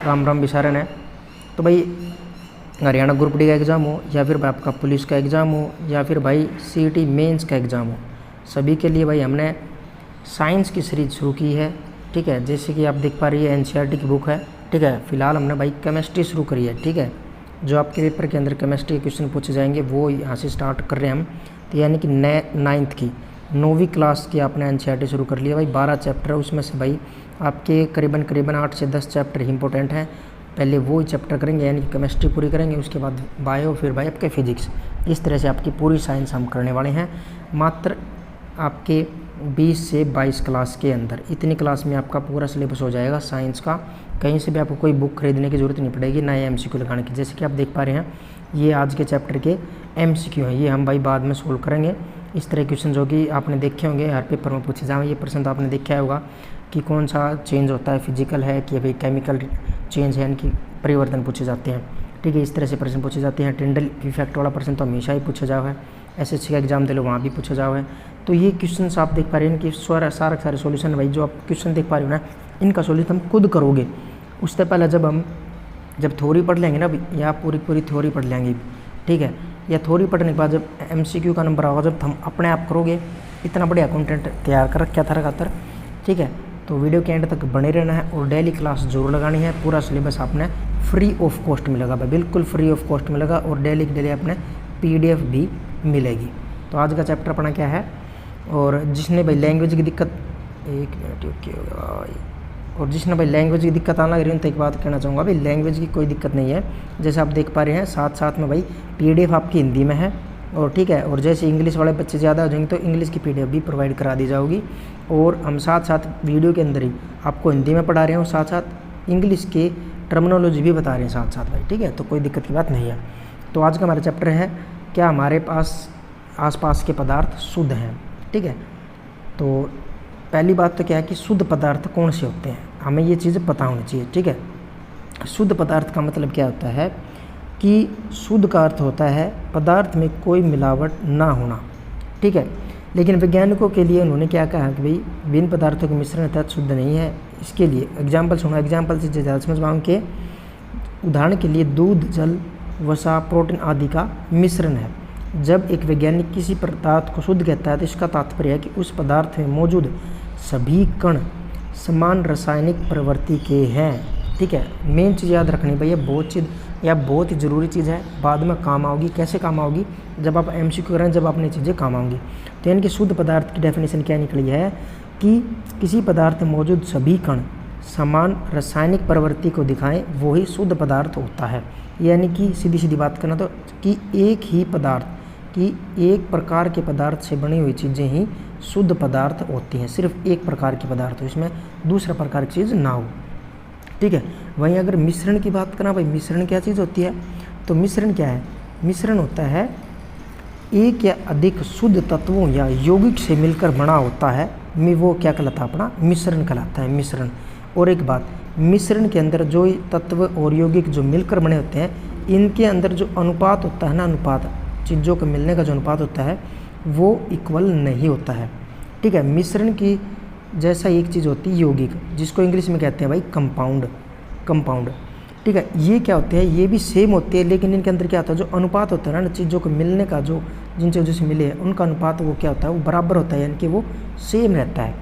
राम राम विसारन है। तो भाई हरियाणा ग्रुप डी का एग्ज़ाम हो या फिर आपका पुलिस का एग्ज़ाम हो या फिर भाई सीईटी मेंस का एग्ज़ाम हो, सभी के लिए भाई हमने साइंस की सीरीज शुरू की है। ठीक है, जैसे कि आप देख पा रही है एनसीईआरटी की बुक है। ठीक है, फिलहाल हमने भाई केमिस्ट्री शुरू करी है। ठीक है, जो आपके पेपर के अंदर केमिस्ट्री के क्वेश्चन पूछे जाएंगे वो यहाँ से स्टार्ट कर रहे हैं हम। तो यानी कि 9वीं क्लास की आपने एनसीईआरटी शुरू कर लिया भाई। 12 चैप्टर है, उसमें से भाई आपके करीबन 8 से 10 चैप्टर इंपॉर्टेंट हैं। पहले वो चैप्टर करेंगे यानी कि केमिस्ट्री पूरी करेंगे, उसके बाद बायो, फिर भाई आपके फिजिक्स। इस तरह से आपकी पूरी साइंस हम करने वाले हैं मात्र आपके 20 से 22 क्लास के अंदर। इतनी क्लास में आपका पूरा सिलेबस हो जाएगा साइंस का। कहीं से भी आपको कोई बुक खरीदने की ज़रूरत नहीं पड़ेगी, ना ये एमसीक्यू लगाने की। जैसे कि आप देख पा रहे हैं ये आज के चैप्टर के एमसीक्यू हैं, ये हम भाई बाद में सोल्व करेंगे। इस तरह क्वेश्चन जो कि आपने देखे होंगे हर पेपर में पूछे जाएंगे। ये प्रश्न तो आपने देखा होगा कि कौन सा चेंज होता है, फिजिकल है कि भाई केमिकल चेंज है, यानी कि परिवर्तन पूछे जाते हैं। ठीक है, इस तरह से प्रश्न पूछे जाते हैं। टिंडल इफेक्ट वाला प्रश्न तो हमेशा ही पूछा जाओ है, एसएससी का एग्जाम दे लो वहाँ भी पूछा जाओ है। तो ये क्वेश्चन आप देख पा रहे हैं कि सारे सॉल्यूशन भाई जो आप क्वेश्चन देख पा रहे हो ना, इनका सॉल्यूशन हम खुद करोगे। उससे पहले जब थ्योरी पढ़ लेंगे ना, या पूरी थ्योरी पढ़ लेंगे। ठीक है, या थ्योरी पढ़ने के बाद जब एमसीक्यू का नंबर आएगा, जब हम अपने आप करोगे, इतना बढ़िया कंटेंट तैयार कर रखा था लगातार। ठीक है, तो वीडियो के एंड तक बने रहना है और डेली क्लास जरूर लगानी है। पूरा सिलेबस आपने फ्री ऑफ कॉस्ट मिलेगा भाई, बिल्कुल फ्री ऑफ कॉस्ट मिलेगा। और डेली आपने पीडीएफ भी मिलेगी। तो आज का चैप्टर अपना क्या है, और जिसने भाई लैंग्वेज की दिक्कत, एक मिनट ओके होगा, और जिसने भाई लैंग्वेज की दिक्कत आना लग रही है तो एक बात कहना चाहूँगा भाई, लैंग्वेज की कोई दिक्कत नहीं है। जैसे आप देख पा रहे हैं साथ में भाई पीडीएफ आपकी हिंदी में है। और ठीक है, और जैसे इंग्लिश वाले बच्चे ज़्यादा हो जाएंगे तो इंग्लिश की पीडीएफ भी प्रोवाइड करा दी जाएगी। और हम साथ वीडियो के अंदर ही आपको हिंदी में पढ़ा रहे हैं और साथ इंग्लिश के टर्मिनोलॉजी भी बता रहे हैं साथ भाई। ठीक है, तो कोई दिक्कत की बात नहीं है। तो आज का हमारा चैप्टर है, क्या हमारे पास आसपास के पदार्थ शुद्ध हैं। ठीक है, तो पहली बात तो क्या है कि शुद्ध पदार्थ कौन से होते हैं, हमें ये चीज़ें पता होनी चाहिए। ठीक है, शुद्ध पदार्थ का मतलब क्या होता है कि शुद्ध का अर्थ होता है पदार्थ में कोई मिलावट ना होना। ठीक है, लेकिन वैज्ञानिकों के लिए उन्होंने क्या कहा कि भाई विभिन्न पदार्थों के मिश्रण तत्व शुद्ध नहीं है। इसके लिए एग्जाम्पल सुनो, एग्जाम्पल से ज़्यादा समझ पाऊँ कि उदाहरण के लिए दूध, जल, वसा, प्रोटीन आदि का मिश्रण है। जब एक वैज्ञानिक किसी पदार्थ को शुद्ध कहता है तो इसका तात्पर्य है कि उस पदार्थ में मौजूद सभी कण समान रासायनिक प्रवृत्ति के हैं। ठीक है, मेन चीज़ याद रखनी भैया, बहुत ही ज़रूरी चीज़ है, बाद में काम आओगी। कैसे काम आओगी, जब आप एमसीक्यू करें, जब आपने चीज़ें काम आऊँगी। तो यानी कि शुद्ध पदार्थ की डेफिनेशन क्या निकली है कि किसी पदार्थ में मौजूद सभी कण समान रासायनिक प्रवृत्ति को दिखाएं, वो ही शुद्ध पदार्थ होता है। यानी कि सीधी बात करना तो कि एक ही पदार्थ की एक प्रकार के पदार्थ से बनी हुई चीज़ें ही शुद्ध पदार्थ होती हैं। सिर्फ एक प्रकार की पदार्थ हो, इसमें दूसरा प्रकार की चीज़ ना हो। ठीक है, वहीं अगर मिश्रण की बात करना भाई, मिश्रण क्या चीज़ होती है, तो मिश्रण क्या है, मिश्रण होता है एक या अधिक शुद्ध तत्वों या यौगिक से मिलकर बना होता है। वो क्या कहलाता है, अपना मिश्रण कहलाता है, मिश्रण। और एक बात, मिश्रण के अंदर जो तत्व और यौगिक जो मिलकर बने होते हैं, इनके अंदर जो अनुपात होता है ना, अनुपात चीज़ों के मिलने का जो अनुपात होता है वो इक्वल नहीं होता है। ठीक है, मिश्रण की जैसा एक चीज़ होती है यौगिक, जिसको इंग्लिश में कहते हैं भाई कंपाउंड। ठीक है, ये क्या होते हैं, ये भी सेम होते हैं, लेकिन इनके अंदर क्या होता है, जो अनुपात होता है ना चीज़ों को मिलने का, जो जिन चीज़ों से मिले हैं उनका अनुपात वो क्या होता है, वो बराबर होता है, यानी कि वो सेम रहता है।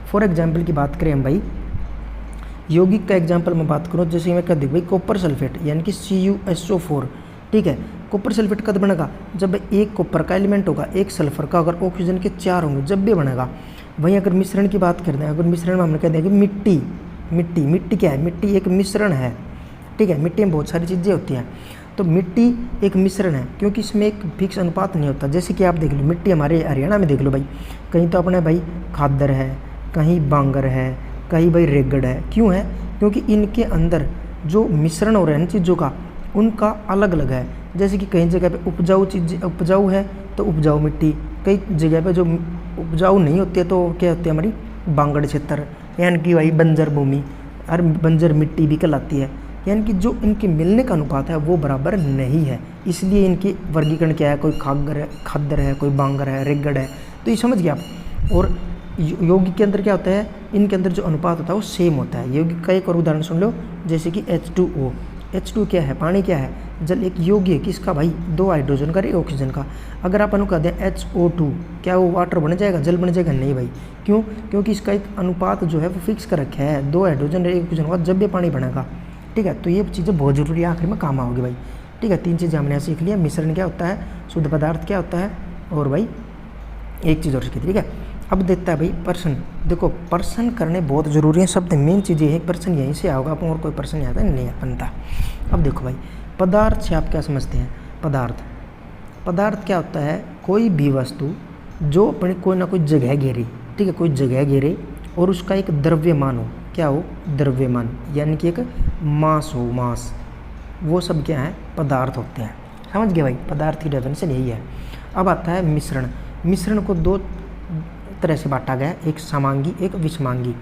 फॉर एग्जाम्पल की बात करें हम भाई, यौगिक का एग्जाम्पल मैं बात करूँ, जैसे मैं कह दूँ भाई कॉपर सल्फेट यानी कि CuSO4। ठीक है, कॉपर सल्फेट कब बनेगा, जब एक कॉपर का एलिमेंट होगा, एक सल्फर का, अगर ऑक्सीजन के 4 होंगे जब भी बनेगा। वहीं अगर मिश्रण की बात करते हैं, अगर मिश्रण में हमने कह दिया कि मिट्टी क्या है, मिट्टी एक मिश्रण है। ठीक है, मिट्टी में बहुत सारी चीज़ें होती हैं, तो मिट्टी एक मिश्रण है, क्योंकि इसमें एक फिक्स अनुपात नहीं होता। जैसे कि आप देख लो, मिट्टी हमारे हरियाणा में देख लो भाई, कहीं तो अपने भाई खादर है, कहीं बांगर है, कहीं भाई रेगड़ है। क्यों है, क्योंकि इनके अंदर जो मिश्रण हो रहे हैं चीज़ों का, उनका अलग अलग है। जैसे कि कई जगह पे उपजाऊ है तो उपजाऊ मिट्टी, कई जगह पे जो उपजाऊ नहीं होती है तो क्या होती है हमारी बांगड़ क्षेत्र, यानी कि भाई बंजर भूमि और बंजर मिट्टी भी कहलाती है। यानी कि जो इनके मिलने का अनुपात है वो बराबर नहीं है, इसलिए इनकी वर्गीकरण क्या है, कोई खादर है, कोई बांगर है, रेगड़ है। तो ये समझ गया आप। और यौगिक के अंदर क्या होता है, इनके अंदर जो अनुपात होता है वो सेम होता है। यौगिक का एक और उदाहरण सुन लो, जैसे कि H2O। H2 क्या है, पानी क्या है, जल। एक यौगिक है किसका भाई, 2 हाइड्रोजन का, 1 ऑक्सीजन का। अगर अपन कह दें HO2, क्या वो वाटर बन जाएगा, जल बन जाएगा, नहीं भाई। क्यों, क्योंकि इसका एक अनुपात जो है वो फिक्स कर रखा है, 2 हाइड्रोजन 1 ऑक्सीजन का, जब भी पानी बनेगा। ठीक है, तो ये चीज़ें बहुत ज़रूरी है, आखिर में काम आओगे भाई। ठीक है, 3 चीज़ें हमने यहाँ सीख लिया। मिश्रण क्या होता है, शुद्ध पदार्थ क्या होता है, और भाई एक चीज़ और सीखी। ठीक है, अब देखता है भाई प्रश्न। देखो प्रश्न करने बहुत ज़रूरी है, शब्द मेन चीज़ ये है, प्रश्न यहीं से आओगा, अपन और कोई प्रश्न नहीं आता नहीं बनता। अब देखो भाई, पदार्थ से आप क्या समझते हैं, पदार्थ क्या होता है, कोई भी वस्तु जो अपनी कोई ना कोई जगह घेरे। ठीक है, कोई जगह घेरे और उसका एक द्रव्यमान हो, क्या हो, द्रव्यमान, यानी कि एक मास हो, मास, वो सब क्या है, पदार्थ होते हैं। समझ गए भाई, पदार्थ की डेफिनेशन यही है। अब आता है मिश्रण। मिश्रण को 2 तरह से बांटा गया है, एक समांगी, एक विषमांगी।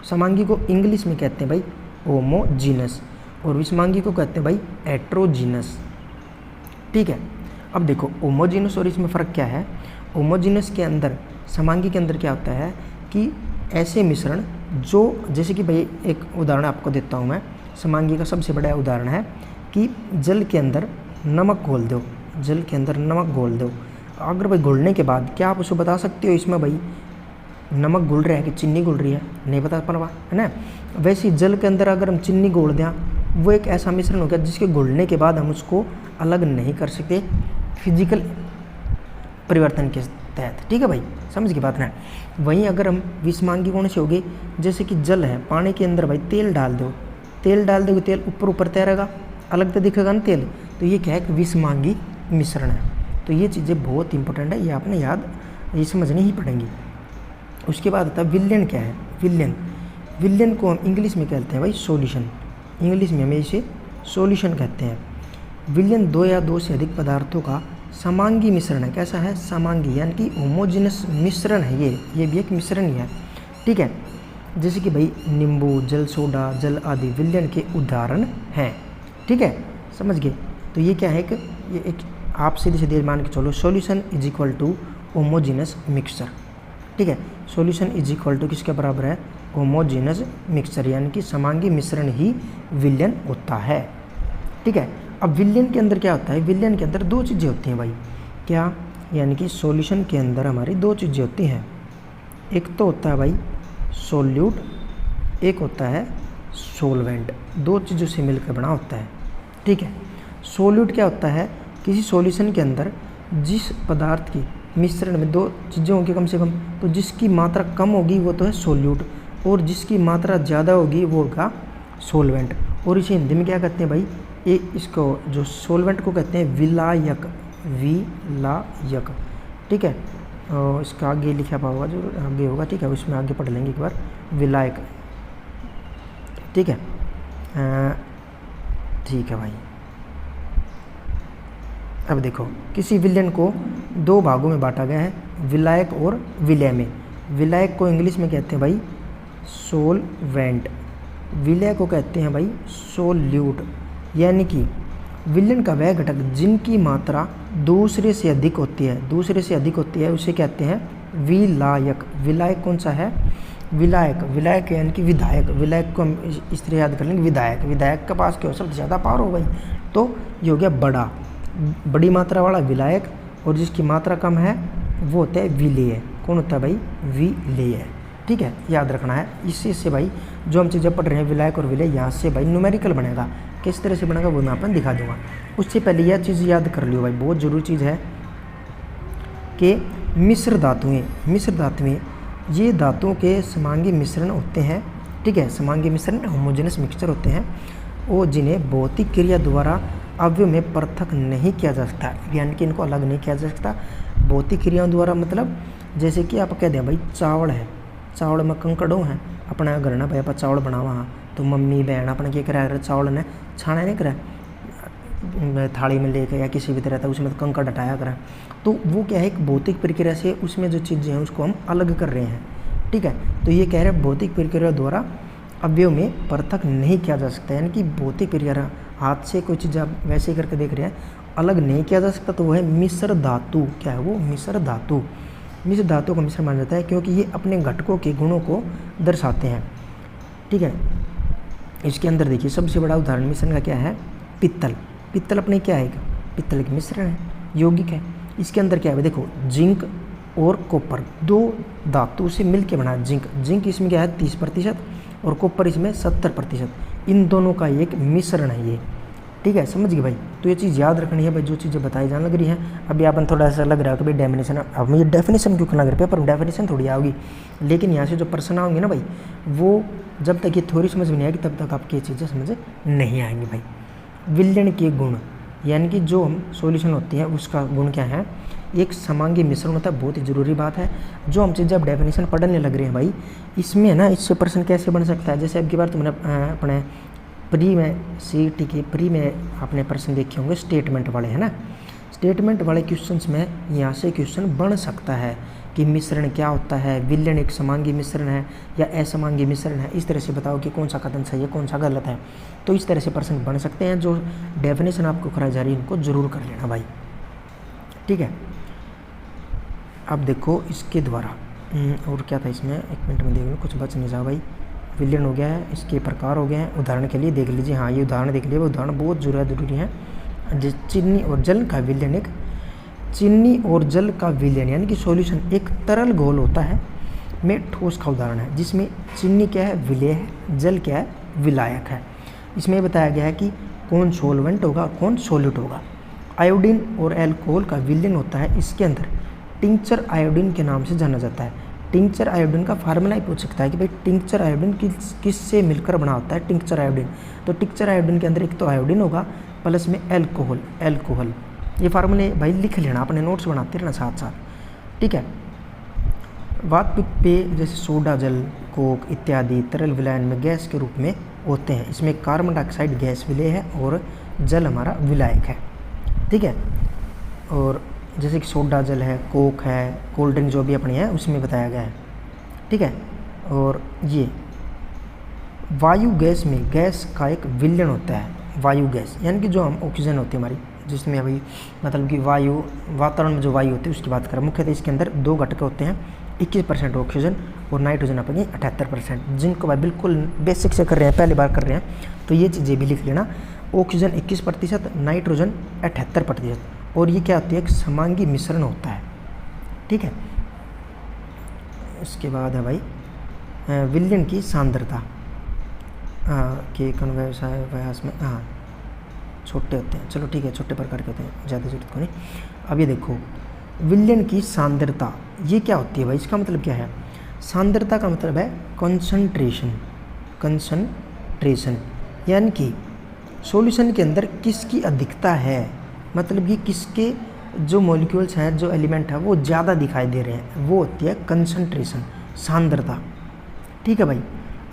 समांगी को इंग्लिश में कहते हैं भाई होमोजीनस, और विषमांगी को कहते हैं भाई हेट्रोजीनस। ठीक है, अब देखो होमोजीनस और इसमें फ़र्क क्या है। होमोजीनस के अंदर, समांगी के अंदर क्या होता है कि ऐसे मिश्रण जो, जैसे कि भाई एक उदाहरण आपको देता हूँ मैं, समांगी का सबसे बड़ा उदाहरण है कि जल के अंदर नमक घोल दो, जल के अंदर नमक घोल दो। अगर भाई घोलने के बाद क्या आप उसको बता सकते हो इसमें भाई नमक घुल रहा है कि चीनी घुल रही है, नहीं बता पावा, है ना। वैसे ही जल के अंदर अगर हम चीनी घोल दें, वो एक ऐसा मिश्रण हो गया जिसके घुलने के बाद हम उसको अलग नहीं कर सकते फिजिकल परिवर्तन के तहत। ठीक है भाई, समझ की बात ना। वहीं अगर हम विषमांगी कौन से होगी, जैसे कि जल है, पानी के अंदर भाई तेल डाल दो, तेल डाल दोगे, तेल ऊपर ऊपर तैरेगा, अलग तो दिखेगा ना तेल, तो ये क्या है, विषमांगी मिश्रण है। तो ये चीज़ें बहुत इंपॉर्टेंट है, ये आपने याद, ये समझनी ही पड़ेंगी। उसके बाद आता है विलयन। क्या है विलयन, विलयन को हम इंग्लिश में कहते हैं भाई सॉल्यूशन, इंग्लिश में हमें इसे सॉल्यूशन कहते हैं। विलयन 2 या 2 से अधिक पदार्थों का समांगी मिश्रण है। कैसा है, समांगी, यानी कि होमोजेनस मिश्रण है ये भी एक मिश्रण ही है। ठीक है, जैसे कि भाई नींबू, जल, सोडा, जल आदि विलयन के उदाहरण हैं। ठीक है, समझ गए। तो ये क्या है, ये एक आप सीधे सीधे मान के चलो, solution is equal to homogeneous mixture. ठीक है, सॉल्यूशन इज इक्वल टू किसके बराबर है, होमोजेनस मिक्सचर, यानी कि समांगी मिश्रण ही विलयन होता है। ठीक है, अब विलयन के अंदर क्या होता है, विलयन के अंदर 2 चीज़ें होती हैं भाई, क्या, यानी कि सॉल्यूशन के अंदर हमारी 2 चीज़ें होती हैं। एक तो होता है भाई सोल्यूट, एक होता है सोलवेंट, 2 चीज़ों से मिलकर बना होता है। ठीक है, सोल्यूट क्या होता है, किसी सॉल्यूशन के अंदर जिस पदार्थ की मिश्रण में 2 चीज़ें होंगी कम से कम, तो जिसकी मात्रा कम होगी वो तो है सोल्यूट, और जिसकी मात्रा ज़्यादा होगी वो होगा सोलवेंट। और इसे हिंदी में क्या कहते हैं भाई, ये इसको जो सोलवेंट को कहते हैं विलायक, विलायक। ठीक है, और इसका आगे लिखा हुआ होगा, जो आगे होगा, ठीक है, उसमें आगे पढ़ लेंगे एक बार, विलायक। ठीक है, ठीक है भाई। अब देखो, किसी विलयन को 2 भागों में बांटा गया है, विलायक और विलय में। विलायक को इंग्लिश में कहते हैं भाई सोलवेंट, विलय को कहते हैं भाई सोल्यूट। यानी कि विलयन का वह घटक जिनकी मात्रा दूसरे से अधिक होती है, उसे कहते हैं विलायक। विलायक कौन सा है, विलायक यानी कि विधायक। विलायक को हम इस तरह याद कर लेंगे, विधायक के पास क्या हो, सबसे ज़्यादा पावर हो भाई, तो ये हो गया बड़ी मात्रा वाला विलायक, और जिसकी मात्रा कम है वो होता है विलेय। कौन होता है भाई, विलेय। ठीक है, याद रखना है। इससे भाई जो हम चीज़ें पढ़ रहे हैं विलायक और विलेय, यहाँ से भाई न्यूमेरिकल बनेगा। किस तरह से बनेगा वो मैं अपन दिखा दूंगा। उससे पहले यह चीज़ याद कर लियो भाई, बहुत ज़रूरी चीज़ है कि मिश्र धातुएँ ये धातुओं के समांगी मिश्रण होते हैं। ठीक है, समांगी मिश्रण होमोजेनस मिक्सचर होते हैं, वो जिन्हें भौतिक क्रिया द्वारा अवयव में पृथक नहीं किया जा सकता, यानी कि इनको अलग नहीं किया जा सकता भौतिक क्रियाओं द्वारा। मतलब जैसे कि आप कह दें भाई चावल है, चावल में कंकड़ों हैं, अपना घर ना भाई आप चावल बनावा, हाँ, तो मम्मी बहन अपने क्या करा, चावल ने छाना नहीं करा, थाली में लेकर या किसी भी तरह था उसमें कंकड़ हटाया करा, तो वो क्या है, एक भौतिक प्रक्रिया से उसमें जो चीज़ें हैं उसको हम अलग कर रहे हैं। ठीक है, तो ये कह रहे हैं भौतिक प्रक्रिया द्वारा अवयव में पृथक नहीं किया जा सकता, यानी कि भौतिक प्रक्रिया हाथ से कोई चीज़ आप वैसे ही करके देख रहे हैं, अलग नहीं किया जा सकता, तो वो है मिश्र धातु। क्या है वो, मिश्र धातु। मिश्र धातुओं का मिश्रण माना जाता है क्योंकि ये अपने घटकों के गुणों को दर्शाते हैं। ठीक है, इसके अंदर देखिए सबसे बड़ा उदाहरण मिश्रण का क्या है, पित्तल। पित्तल अपने क्या है, पित्तल के मिश्रण है, यौगिक है। इसके अंदर क्या है, देखो जिंक और कॉपर, दो धातु से मिलकर बना जिंक। जिंक इसमें क्या है 30% और कॉपर इसमें 70%। इन दोनों का एक मिश्रण है ये। ठीक है, समझ गए भाई। तो ये चीज़ याद रखनी है भाई, जो चीज़ें बताई जाने लग रही हैं। अभी आपन थोड़ा सा लग रहा है कि भाई डेफिनेशन, अब मुझे डेफिनेशन क्यों लग रहा है, पेपर में डेफिनेशन थोड़ी आओगी, लेकिन यहाँ से जो प्रश्न आओगे ना भाई, वो जब तक ये थ्योरी समझ में नहीं आएगी तब तक आपकी ये चीज़ें समझ नहीं आएंगी भाई। विलयन के गुण, यानी कि जो हम सॉल्यूशन होती है उसका गुण क्या है, एक समांगी मिश्रण होता है। बहुत ही ज़रूरी बात है। जो हम चीज़ें अब डेफिनेशन पढ़ने लग रहे हैं भाई, इसमें है ना, इससे प्रश्न कैसे बन सकता है। जैसे अब की बार तुमने अपने प्री में CET के प्री में आपने प्रश्न देखे होंगे स्टेटमेंट वाले, है ना। स्टेटमेंट वाले क्वेश्चंस में यहाँ से क्वेश्चन बन सकता है कि मिश्रण क्या होता है, विलयन एक समांगी मिश्रण है या असमांगी मिश्रण है। इस तरह से बताओ कि कौन सा कथन सही है, कौन सा गलत है। तो इस तरह से प्रश्न बन सकते हैं। जो डेफिनेशन आपको कराई जा रही है इनको ज़रूर कर लेना भाई। ठीक है, अब देखो इसके द्वारा और क्या था इसमें, एक मिनट में देख लो, कुछ बच नहीं जा भाई। विलयन हो गया है, इसके प्रकार हो गए हैं। उदाहरण के लिए देख लीजिए, हाँ ये उदाहरण देख लीजिए, उदाहरण बहुत ज़रूरी है। चीनी और जल का विलयन, एक चीनी और जल का विलयन यानी कि सॉल्यूशन एक तरल घोल होता है में ठोस का उदाहरण है, जिसमें चीनी क्या है, विलेय है, जल क्या है, विलायक है। इसमें बताया गया है कि कौन सॉल्वेंट होगा, कौन सॉल्यूट होगा। आयोडीन और एल्कोहल का विलयन होता है, इसके अंदर टिंक्चर आयोडीन के नाम से जाना जाता है। टिंक्चर आयोडीन का फार्मूला ही पूछ सकता है कि भाई टिंक्चर आयोडीन किससे मिलकर बना होता है टिंक्चर आयोडीन। तो टिंक्चर आयोडीन के अंदर एक तो आयोडीन होगा प्लस में एल्कोहल। ये फार्मूले भाई लिख लेना, अपने नोट्स बनाते रहना साथ साथ। ठीक है, वातपित्त पेय जैसे सोडा जल, कोक इत्यादि तरल विलयन में गैस के रूप में होते हैं। इसमें कार्बन डाइऑक्साइड गैस विलेय है और जल हमारा विलायक है। ठीक है, और जैसे कि सोडा जल है, कोक है, कोल्ड ड्रिंक जो भी अपनी है उसमें बताया गया है। ठीक है, और ये वायु गैस में गैस का एक विलयन होता है। वायु गैस यानी कि जो हम ऑक्सीजन होती है हमारी, जिसमें अभी मतलब कि वायु, वातावरण में जो वायु होती है उसकी बात करें, मुख्यतः इसके अंदर दो घटक होते हैं, 21% ऑक्सीजन और नाइट्रोजन अपनी 78%, जिनको भाई बिल्कुल बेसिक से कर रहे हैं, पहली बार कर रहे हैं तो ये चीज़ें भी लिख लेना। ऑक्सीजन 21%, नाइट्रोजन 78%, और ये क्या होती है, एक समांगी मिश्रण होता है। ठीक है, इसके बाद है भाई विलयन की सांद्रता के कण व्यवसाय व्यास में, हाँ छोटे होते हैं, चलो ठीक है, छोटे प्रकार के होते हैं, ज़्यादा जरूरत को नहीं। अब ये देखो विलयन की सांद्रता ये क्या होती है भाई, इसका मतलब क्या है। सांद्रता का मतलब है कंसंट्रेशन, यानी कि सॉल्यूशन के अंदर किसकी अधिकता है, मतलब कि किसके जो मॉलिक्यूल्स हैं, जो एलिमेंट है वो ज़्यादा दिखाई दे रहे हैं, वो होती है कंसंट्रेशन, सांद्रता। ठीक है भाई,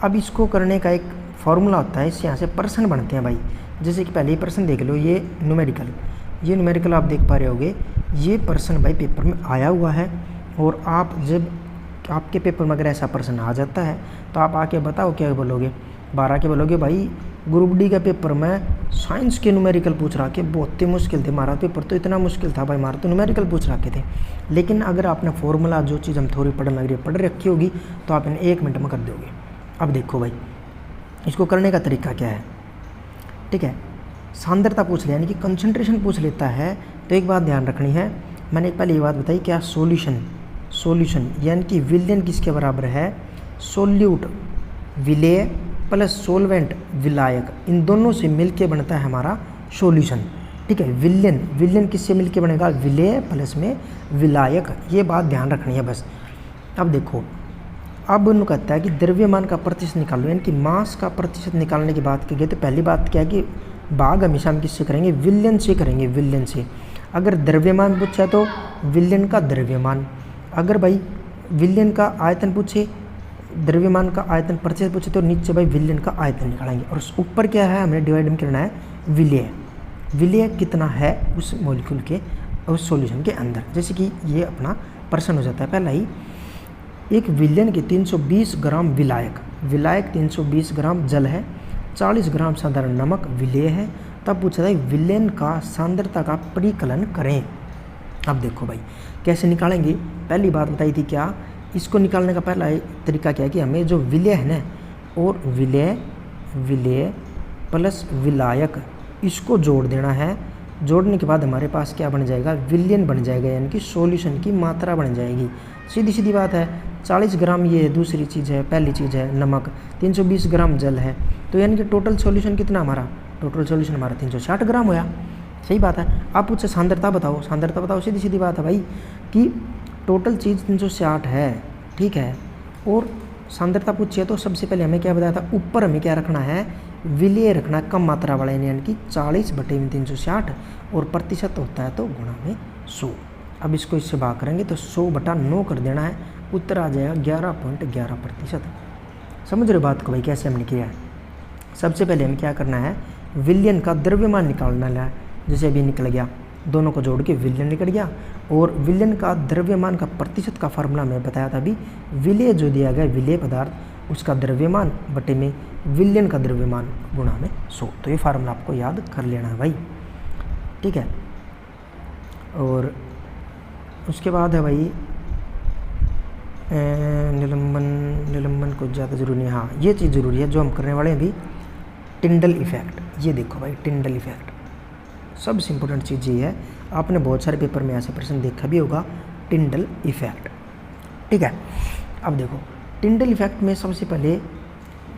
अब इसको करने का एक फॉर्मूला होता है, इससे यहाँ से प्रश्न बनते हैं भाई। जैसे कि पहले ही प्रश्न देख लो, ये न्यूमेरिकल आप देख पा रहे होगे, ये प्रश्न भाई पेपर में आया हुआ है। और आप जब आपके पेपर में अगर ऐसा प्रश्न आ जाता है तो आप आके बताओ क्या बोलोगे, 12 के बोलोगे भाई ग्रुप डी का पेपर में साइंस के न्यूमेरिकल पूछ रहा के बहुत ही मुश्किल थे, हमारा पेपर तो इतना मुश्किल था भाई, हमारा तो न्यूमेरिकल पूछ रखे थे। लेकिन अगर आपने फॉर्मूला जो चीज़ हम थोड़ी पढ़ने लग रही है पढ़ रखी होगी तो आप इन्हें 1 मिनट में कर दोगे। अब देखो भाई इसको करने का तरीका क्या है। ठीक है, सांद्रता पूछ लिया यानी कि कंसंट्रेशन पूछ लेता है, तो एक बात ध्यान रखनी है, मैंने एक पहले ये बात बताई, क्या सॉल्यूशन यानी कि विलयन किसके बराबर है, सोल्यूट विलेय प्लस सोलवेंट विलायक, इन दोनों से मिलके बनता है हमारा सॉल्यूशन। ठीक है, विलयन किससे मिलके बनेगा, विलेय प्लस में विलायक, ये बात ध्यान रखनी है बस। अब देखो, अब उन्होंने कहता है कि द्रव्यमान का प्रतिशत निकालो, यानी कि मास का प्रतिशत निकालने की बात की गई। तो पहली बात क्या है कि भाग हमेशा हम किससे करेंगे, विलयन से करेंगे, विलयन से। अगर द्रव्यमान पूछा तो विलयन का द्रव्यमान, अगर भाई विलयन का आयतन पूछे, द्रव्यमान का आयतन प्रतिशत पूछे तो नीचे भाई विलयन का आयतन निकालेंगे। और ऊपर क्या है, हमें डिवाइड करना है विलेय कितना है उस मॉलिक्यूल के, उस सॉल्यूशन के अंदर। जैसे कि ये अपना प्रश्न हो जाता है पहला ही, एक विलयन के 320 ग्राम विलायक 320 ग्राम जल है, 40 ग्राम साधारण नमक विलेय है। तब पूछा था विलयन का सांद्रता का परिकलन करें। अब देखो भाई कैसे निकालेंगे। पहली बात बताई थी क्या, इसको निकालने का पहला तरीका क्या है कि हमें जो विलय है ना, और विलय प्लस विलायक, इसको जोड़ देना है। जोड़ने के बाद हमारे पास क्या बन जाएगा, विलयन बन जाएगा, यानी कि सॉल्यूशन की मात्रा बन जाएगी। सीधी सीधी बात है। 40 ग्राम ये दूसरी चीज़ है, पहली चीज़ है नमक, 320 ग्राम जल है, तो यानी कि टोटल सॉल्यूशन कितना हमारा, टोटल सॉल्यूशन हमारा 360 ग्राम होया। सही बात है। आप मुझसे सांद्रता बताओ, सांद्रता बताओ, सीधी सीधी बात है भाई कि टोटल चीज़ 360 है, ठीक है, और सांद्रता पूछिए तो सबसे पहले हमें क्या बताया था, ऊपर हमें क्या रखना है, विलय रखना है कम मात्रा वाला, यानी कि 40/360, और प्रतिशत होता है तो गुणा में 100। अब इसको इससे भाग करेंगे तो 100/9 कर देना है, उत्तर आ जाएगा 11.11%। समझ रहे हो बात को भाई कैसे हमने किया है। सबसे पहले हमें क्या करना है, विलयन का द्रव्यमान निकालना है, जैसे अभी निकल गया, दोनों को जोड़ के विलयन निकल गया। और विलयन का द्रव्यमान का प्रतिशत का फार्मूला मैं बताया था अभी, विलय जो दिया गया विलय पदार्थ उसका द्रव्यमान बटे में विलयन का द्रव्यमान गुणा में 100। तो ये फार्मूला आपको याद कर लेना है भाई, ठीक है। और उसके बाद है भाई निलंबन कुछ ज़्यादा ज़रूरी नहीं, हाँ ये चीज़ ज़रूरी है जो हम करने वाले हैं अभी, टिंडल इफेक्ट। ये देखो भाई टिंडल इफेक्ट सबसे इम्पोर्टेंट चीज़ ये है, आपने बहुत सारे पेपर में ऐसे प्रश्न देखा भी होगा, टिंडल इफेक्ट, ठीक है। अब देखो टिंडल इफेक्ट में सबसे पहले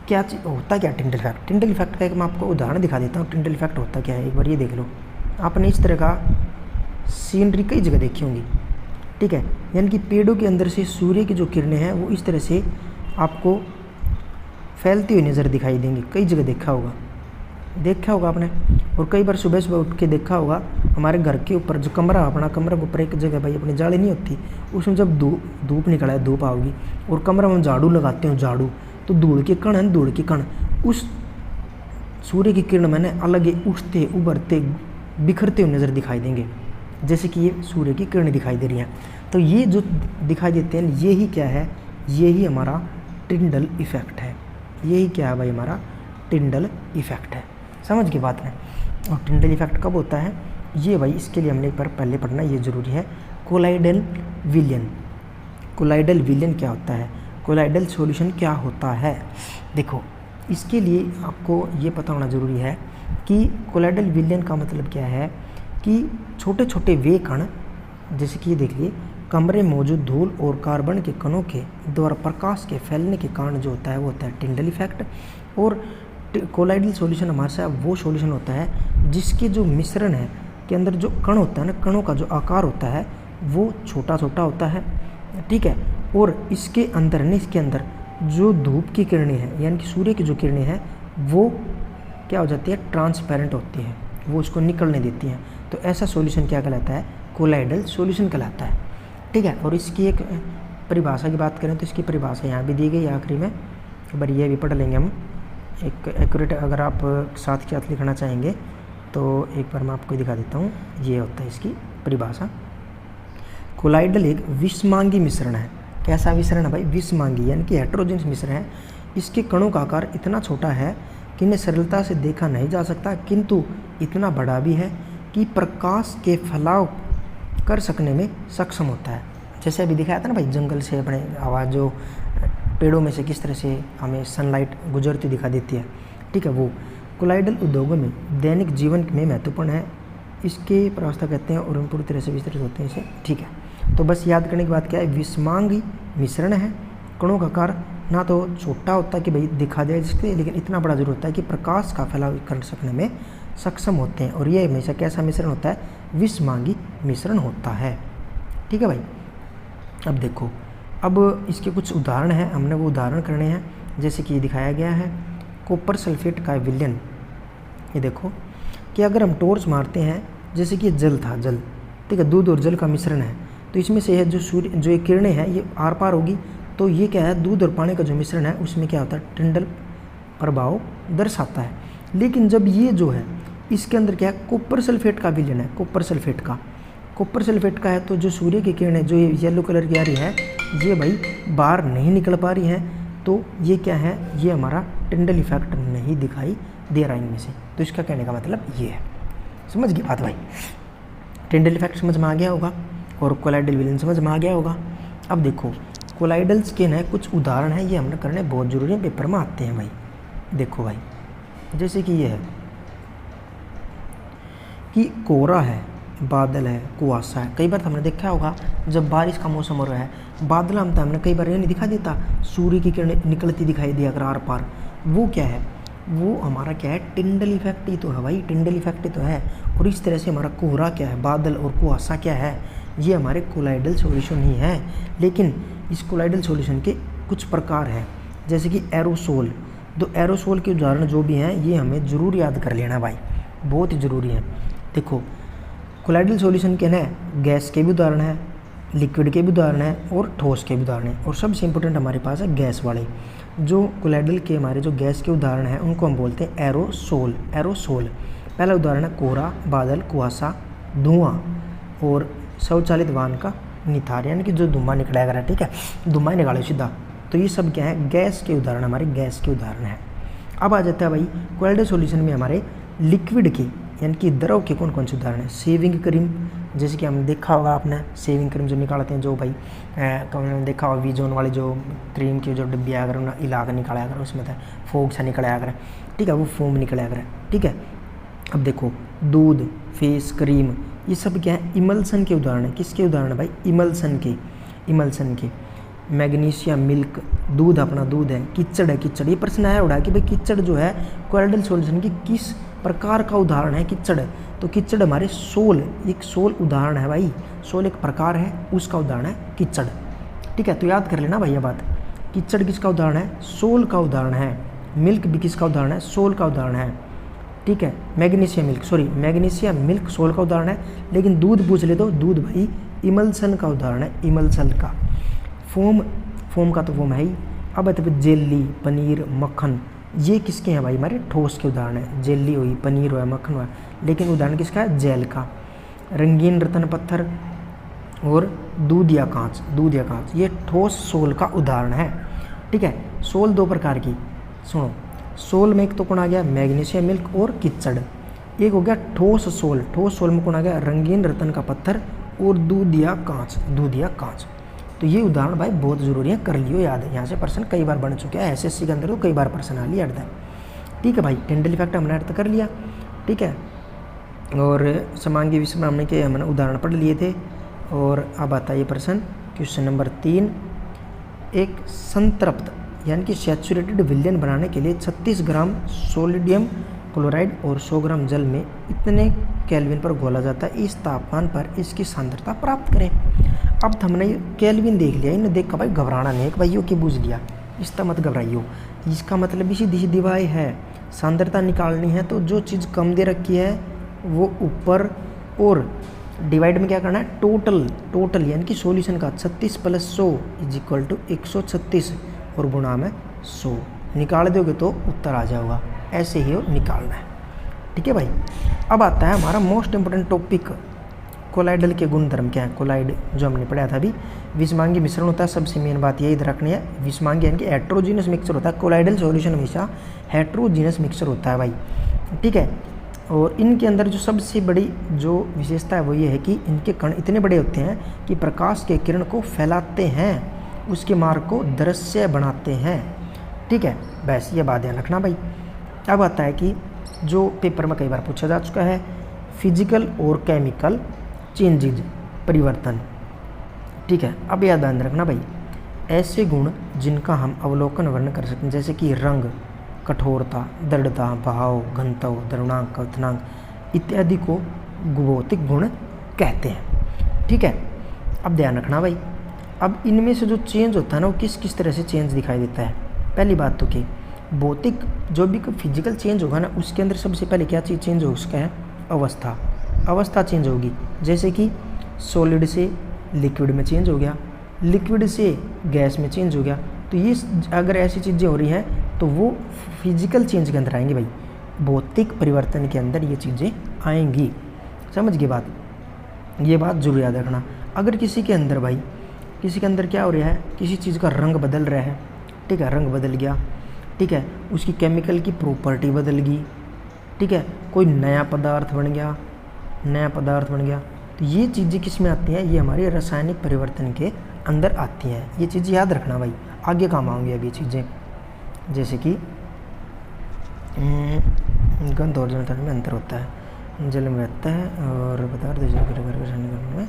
क्या होता क्या टिंडल इफेक्ट। टिंडल इफेक्ट का एक मैं आपको उदाहरण दिखा देता हूँ, टिंडल इफेक्ट होता क्या है, एक बार ये देख लो। आपने इस तरह का सीनरी कई जगह देखी होंगी, ठीक है, यानी कि पेड़ों के अंदर से सूर्य की जो किरणें हैं वो इस तरह से आपको फैलती हुई नज़र दिखाई देंगी, कई जगह देखा होगा आपने। और कई बार सुबह सुबह उठ के देखा होगा, हमारे घर के ऊपर जो कमरा, अपना कमरा के ऊपर एक जगह भाई अपनी जाली नहीं होती, उसमें जब धूप निकला है, धूप आओगी और कमरा में झाड़ू लगाते हो, झाड़ू तो धूल के कण है, धूल के कण उस सूर्य की किरण में ना अलग ही उठते उभरते बिखरते हुए नज़र दिखाई देंगे, जैसे कि ये सूर्य की किरणें दिखाई दे रही हैं। तो ये जो दिखाई देते हैं ये ही क्या है, ये ही हमारा टिंडल इफेक्ट है। यही क्या है भाई, हमारा टिंडल इफेक्ट है। समझ की बात है। और टिंडल इफेक्ट कब होता है ये भाई, इसके लिए हमने एक बार पहले पढ़ना ये ज़रूरी है, कोलाइडल विलयन। कोलाइडल विलयन क्या होता है, कोलाइडल सॉल्यूशन क्या होता है। देखो इसके लिए आपको ये पता होना ज़रूरी है कि कोलाइडल विलयन का मतलब क्या है कि छोटे छोटे वे कण, जैसे कि ये देख लिए, कमरे में मौजूद धूल और कार्बन के कणों के द्वारा प्रकाश के फैलने के कारण जो होता है वो होता है टिंडल इफेक्ट। और कोलाइडल सॉल्यूशन हमारे साथ वो सॉल्यूशन होता है जिसके जो मिश्रण है के अंदर जो कण होता है ना, कणों का जो आकार होता है वो छोटा छोटा होता है, ठीक है। और इसके अंदर ने इसके अंदर जो धूप की किरणें हैं, यानी कि सूर्य की जो किरणें हैं वो क्या हो जाती है, ट्रांसपेरेंट होती हैं, वो उसको निकलने देती हैं। तो ऐसा सॉल्यूशन क्या कहलाता है, कोलाइडल सॉल्यूशन कहलाता है, ठीक है। और इसकी एक परिभाषा की बात करें तो इसकी परिभाषा यहाँ भी दी गई आखिरी में, एक बार ये भी पढ़ लेंगे हम। एक एक्यूरेट अगर आप साथ के साथ लिखना चाहेंगे तो एक बार मैं आपको दिखा देता हूँ। ये होता है इसकी परिभाषा, कोलाइडल एक विषमांगी मिश्रण है। कैसा मिश्रण है भाई, विषमांगी, यानी कि हेटेरोजेनस मिश्रण है। इसके कणों का आकार इतना छोटा है कि इन्हें सरलता से देखा नहीं जा सकता, किंतु इतना बड़ा भी है कि प्रकाश के फैलाव कर सकने में सक्षम होता है। जैसे अभी दिखाया था ना भाई, जंगल से अपने आवाज़ जो पेड़ों में से किस तरह से हमें सनलाइट गुजरती दिखा देती है, ठीक है। वो कोलाइडल उद्योगों में दैनिक जीवन में महत्वपूर्ण है, इसके प्रावस्था कहते हैं और हम पूरी तरह से विस्तृत होते हैं इसे, ठीक है। तो बस याद करने की बात क्या है, विषमांगी मिश्रण है, कणों का आकार ना तो छोटा होता है कि भाई दिखा जाए जिसके, लेकिन इतना बड़ा जरूर होता है कि प्रकाश का फैलाव कर सकने में सक्षम होते हैं। और ये हमेशा कैसा मिश्रण होता है, विषमांगी मिश्रण होता है, ठीक है भाई। अब देखो, अब इसके कुछ उदाहरण हैं, हमने वो उदाहरण करने हैं, जैसे कि दिखाया गया है कॉपर सल्फेट का विलयन। ये देखो कि अगर हम टॉर्च मारते हैं, जैसे कि जल था, जल, ठीक है, दूध और जल का मिश्रण है, तो इसमें से है जो सूर्य जो ये किरणें हैं ये आर पार होगी, तो ये क्या है, दूध और पानी का जो मिश्रण है उसमें क्या होता है, टिंडल प्रभाव दर्शाता है। लेकिन जब ये जो है इसके अंदर क्या है, कॉपर सल्फेट का विलयन है, कॉपर सल्फेट का है, तो जो सूर्य की किरणें जो येलो कलर की आ रही है ये भाई बाहर नहीं निकल पा रही हैं, तो ये क्या है, ये हमारा टिंडल इफेक्ट नहीं दिखाई दे रहा इनमें से। तो इसका कहने का मतलब ये है। समझ गए बात भाई, टिंडल इफेक्ट समझ में आ गया होगा। और कोलाइडल विलयन समझ में आ गया होगा। अब देखो कोलाइडल्स के ना कुछ उदाहरण हैं, ये हमने करने बहुत ज़रूरी है, पेपर में आते हैं भाई। देखो भाई जैसे कि ये है कि कोहरा है, बादल है, कुआसा है। कई बार हमने देखा होगा जब बारिश का मौसम हो रहा है, बादल हमने कई बार ये नहीं दिखा देता, सूर्य की किरणें निकलती दिखाई दिया अगर आर पार, वो क्या है, वो हमारा क्या है, टिंडल इफेक्ट ही तो है भाई, टिंडल इफेक्ट ही तो है। और इस तरह से हमारा कोहरा क्या है, बादल और कुआसा क्या है, ये हमारे कोलाइडल सॉल्यूशन ही है। लेकिन इस कोलाइडल सॉल्यूशन के कुछ प्रकार हैं, जैसे कि एरोसोल। तो एरोसोल के उदाहरण जो भी हैं ये हमें ज़रूर याद कर लेना भाई, बहुत ही ज़रूरी है। देखो कोलाइडल सॉल्यूशन के ना गैस के भी उदाहरण हैं, लिक्विड के भी उदाहरण हैं और ठोस के भी उदाहरण हैं। और सबसे इंपॉर्टेंट हमारे पास है गैस वाले। जो कोलाइडल के हमारे जो गैस के उदाहरण हैं उनको हम बोलते हैं एरोसोल। एरोसोल पहला उदाहरण है कोहरा, बादल, कुआसा, धुआं और स्वचालित वाहन का निथार, यानी कि जो धुआं निकला करा, ठीक है, धुआं निकालो सीधा। तो ये सब क्या है, गैस के उदाहरण, हमारे गैस के उदाहरण हैं। अब आ जाता है भाई कोलाइडल सॉल्यूशन में हमारे लिक्विड के यानी कि द्रव के कौन कौन से उदाहरण हैं। सेविंग क्रीम, जैसे कि हमने देखा होगा आपने सेविंग क्रीम जो निकालते हैं, जो भाई हमने देखा होगा वीजोन वाली जो क्रीम की जो डिब्बी आया कर इला कर निकाला कर, उसमें था फोग सा निकला कर, ठीक है, वो फोम निकला कर, ठीक है। अब देखो दूध, फेस क्रीम, ये सब क्या है, इमल्सन के उदाहरण है। किसके उदाहरण है भाई, इमल्सन के, इमल्सन के। मैग्नीशियम मिल्क, दूध अपना दूध है। कीचड़ है, कीचड़, ये प्रश्न आया उड़ा कि भाई कीचड़ जो है कोलाइडल सॉल्यूशन की किस प्रकार का उदाहरण है कीचड़। तो कीचड़ हमारे सोल, एक सोल उदाहरण है भाई, सोल एक प्रकार है, उसका उदाहरण है कीचड़, ठीक है। तो याद कर लेना भैया बात, कीचड़ किसका उदाहरण है, सोल का उदाहरण है। मिल्क भी किसका उदाहरण है, सोल का उदाहरण है, ठीक है। Magnesium milk, sorry magnesium milk sol का उदाहरण है। लेकिन दूध पूछ ले तो दूध भाई इमल्सन का उदाहरण है, इमल्सन का। फोम, फोम का तो फोम है ही। अब है तो जेली, पनीर, मक्खन, ये किसके हैं भाई, हमारे ठोस के उदाहरण है। जेली हुई, पनीर हुआ, मक्खन हुआ, लेकिन उदाहरण किसका है, जेल का। रंगीन रतन पत्थर और दूध या कांच, दूध या कांच, ये ठोस सोल का उदाहरण है, ठीक है। सोल दो प्रकार की, सुनो, सोल में एक तो कौन आ गया, मैग्नीशियम मिल्क और कीचड़। एक हो गया ठोस सोल, ठोस सोल में कौन आ गया, रंगीन रतन का पत्थर और दूध या कांच, दूध या कांच। तो ये उदाहरण भाई बहुत ज़रूरी है, कर लियो याद है, यहाँ से प्रश्न कई बार बन चुके हैं, एसएससी के अंदर तो कई बार प्रश्न आ लिया अर्थ है, ठीक है भाई। टिंडल इफेक्ट हमने अर्थ कर लिया, ठीक है। और समांगी विषम हमने के हमने उदाहरण पढ़ लिए थे। और अब आता है ये प्रश्न, क्वेश्चन नंबर 3। एक संतृप्त यानी कि सैचुरेटेड विलयन बनाने के लिए 36 ग्राम सोडियम क्लोराइड और 100 ग्राम जल में इतने केल्विन पर घोला जाता है, इस तापमान पर इसकी सांद्रता प्राप्त करें। अब हमने केल्विन देख लिया, इन्हें देख कर भाई घबराना नहीं है कि भाई यो की बूझ लिया, इसका मत घबराइयो, इसका मतलब भी सीधी सीधी बात है, सांद्रता निकालनी है तो जो चीज़ कम दे रखी है वो ऊपर और डिवाइड में क्या करना है, टोटल, टोटल यानी कि सॉल्यूशन का 36 + 100 = 136 और गुणा में 100 निकाल दोगे तो उत्तर आ जाएगा, ऐसे ही निकालना है, ठीक है भाई। अब आता है हमारा मोस्ट इंपोर्टेंट टॉपिक, कोलाइडल के गुणधर्म क्या है। कोलाइड जो हमने पढ़ा था अभी, विषमांगी मिश्रण होता है, सबसे मेन बात यही रखनी है, विषमांगी यानी कि हेट्रोजीनस मिक्सचर होता है। कोलाइडल सॉल्यूशन हमेशा हेट्रोजीनस मिक्सचर होता है भाई, ठीक है। और इनके अंदर जो सबसे बड़ी जो विशेषता है वो ये है कि इनके कण इतने बड़े होते हैं कि प्रकाश के किरण को फैलाते हैं, उसके मार्ग को दृश्य बनाते हैं, ठीक है। बस ये बात ध्यान रखना भाई। अब आता है कि जो पेपर में कई बार पूछा जा चुका है, फिजिकल और केमिकल चेंजेज, परिवर्तन, ठीक है। अब याद रखना भाई, ऐसे गुण जिनका हम अवलोकन वर्णन कर सकते हैं, जैसे कि रंग, कठोरता, दृढ़ता, भाव, घनत्व, द्रवणांक, क्वथनांक इत्यादि को भौतिक गुण कहते हैं, ठीक है। अब ध्यान रखना भाई, अब इनमें से जो चेंज होता है ना वो किस किस तरह से चेंज दिखाई देता है। पहली बात तो कि भौतिक जो भी फिजिकल चेंज होगा ना उसके अंदर सबसे पहले क्या चीज़ चेंज हो, उसका है अवस्था, अवस्था चेंज होगी। जैसे कि सॉलिड से लिक्विड में चेंज हो गया, लिक्विड से गैस में चेंज हो गया, तो ये अगर ऐसी चीज़ें हो रही हैं तो वो फिजिकल चेंज के अंदर आएंगी भाई, भौतिक परिवर्तन के अंदर ये चीज़ें आएंगी, समझ गए बात, ये बात जरूर याद रखना। अगर किसी के अंदर भाई, किसी के अंदर क्या हो रहा है, किसी चीज़ का रंग बदल रहा है, ठीक है, रंग बदल गया, ठीक है, उसकी केमिकल की प्रॉपर्टी बदल गई, ठीक है, कोई नया पदार्थ बन गया, नया पदार्थ बन गया, तो ये चीज़ें किस में आती हैं, ये हमारी रासायनिक परिवर्तन के अंदर आती हैं। ये चीज़ याद रखना भाई, आगे काम आएंगी अब ये चीज़ें, जैसे कि गंध और जल में अंतर होता है, जल में रहता है और पदार्थ में,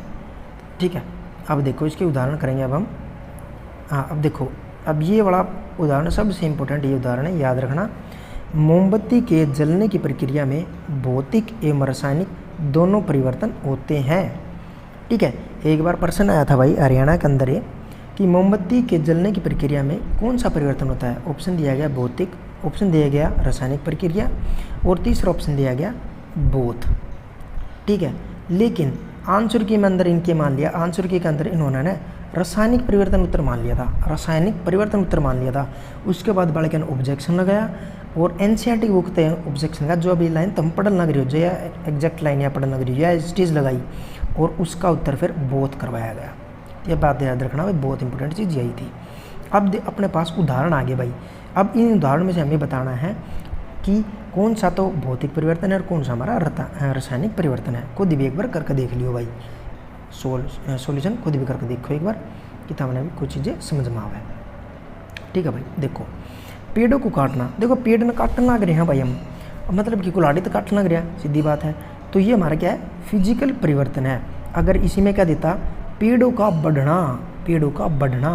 ठीक है। अब देखो इसके उदाहरण करेंगे अब हम। हाँ अब देखो, अब ये वाला उदाहरण सबसे इम्पोर्टेंट ये उदाहरण है, याद रखना। मोमबत्ती के जलने की प्रक्रिया में भौतिक एवं रासायनिक दोनों परिवर्तन होते हैं, ठीक है। एक बार प्रश्न आया था भाई हरियाणा के अंदर ये कि मोमबत्ती के जलने की प्रक्रिया में कौन सा परिवर्तन होता है। ऑप्शन दिया गया भौतिक, ऑप्शन दिया गया रासायनिक प्रक्रिया और तीसरा ऑप्शन दिया गया बोथ, ठीक है। लेकिन आंसर के अंदर इनके मान लिया, आंसर के अंदर इन्होंने ना रासायनिक परिवर्तन उत्तर मान लिया था, रासायनिक परिवर्तन उत्तर मान लिया था। उसके बाद बालक ने ऑब्जेक्शन लगाया और एनसीईआरटी बुक थे ऑब्जेक्शन का, जो अभी लाइन तुम पढ़न लग रही हो, जो या एग्जैक्ट लाइन या पढ़न लग रही हो या स्टेज लगाई और उसका उत्तर फिर बोथ करवाया गया। ये बात याद रखना भाई, बहुत इंपॉर्टेंट चीज़ यही थी। अब अपने पास उदाहरण आ गए भाई। अब इन उदाहरण में से हमें बताना है कि कौन सा तो भौतिक परिवर्तन है और कौन सा हमारा रासायनिक परिवर्तन है। खुद भी एक बार करके देख लियो भाई, सॉल्यूशन खुद भी करके देखो एक बार, किताब में भी कुछ चीज़ें समझ में आवे, ठीक है भाई। देखो पेड़ों को काटना, देखो पेड़ में काटने लग रहे हैं भाई हम, मतलब कि कुल्हाड़ी तो काटने लग रहा है, सीधी बात है। तो ये हमारा क्या है, फिजिकल परिवर्तन है। अगर इसी में क्या देता, पेड़ों का बढ़ना, पेड़ों का बढ़ना,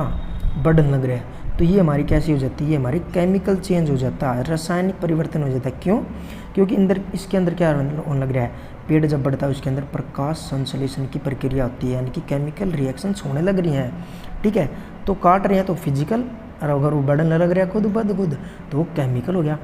बढ़ने लग रहा है, तो ये हमारी कैसी हो जाती है, हमारी केमिकल चेंज हो जाता है, रासायनिक परिवर्तन हो जाता है। क्यों? क्योंकि अंदर इसके अंदर क्या होने लग रहा है, पेड़ जब बढ़ता है उसके अंदर प्रकाश संश्लेषण की प्रक्रिया होती है, यानी कि केमिकल रिएक्शंस होने लग रही हैं, ठीक है। तो काट रहे हैं तो फिजिकल, और अगर वो बढ़ने लग रहा है खुद ब खुद तो वो केमिकल हो गया।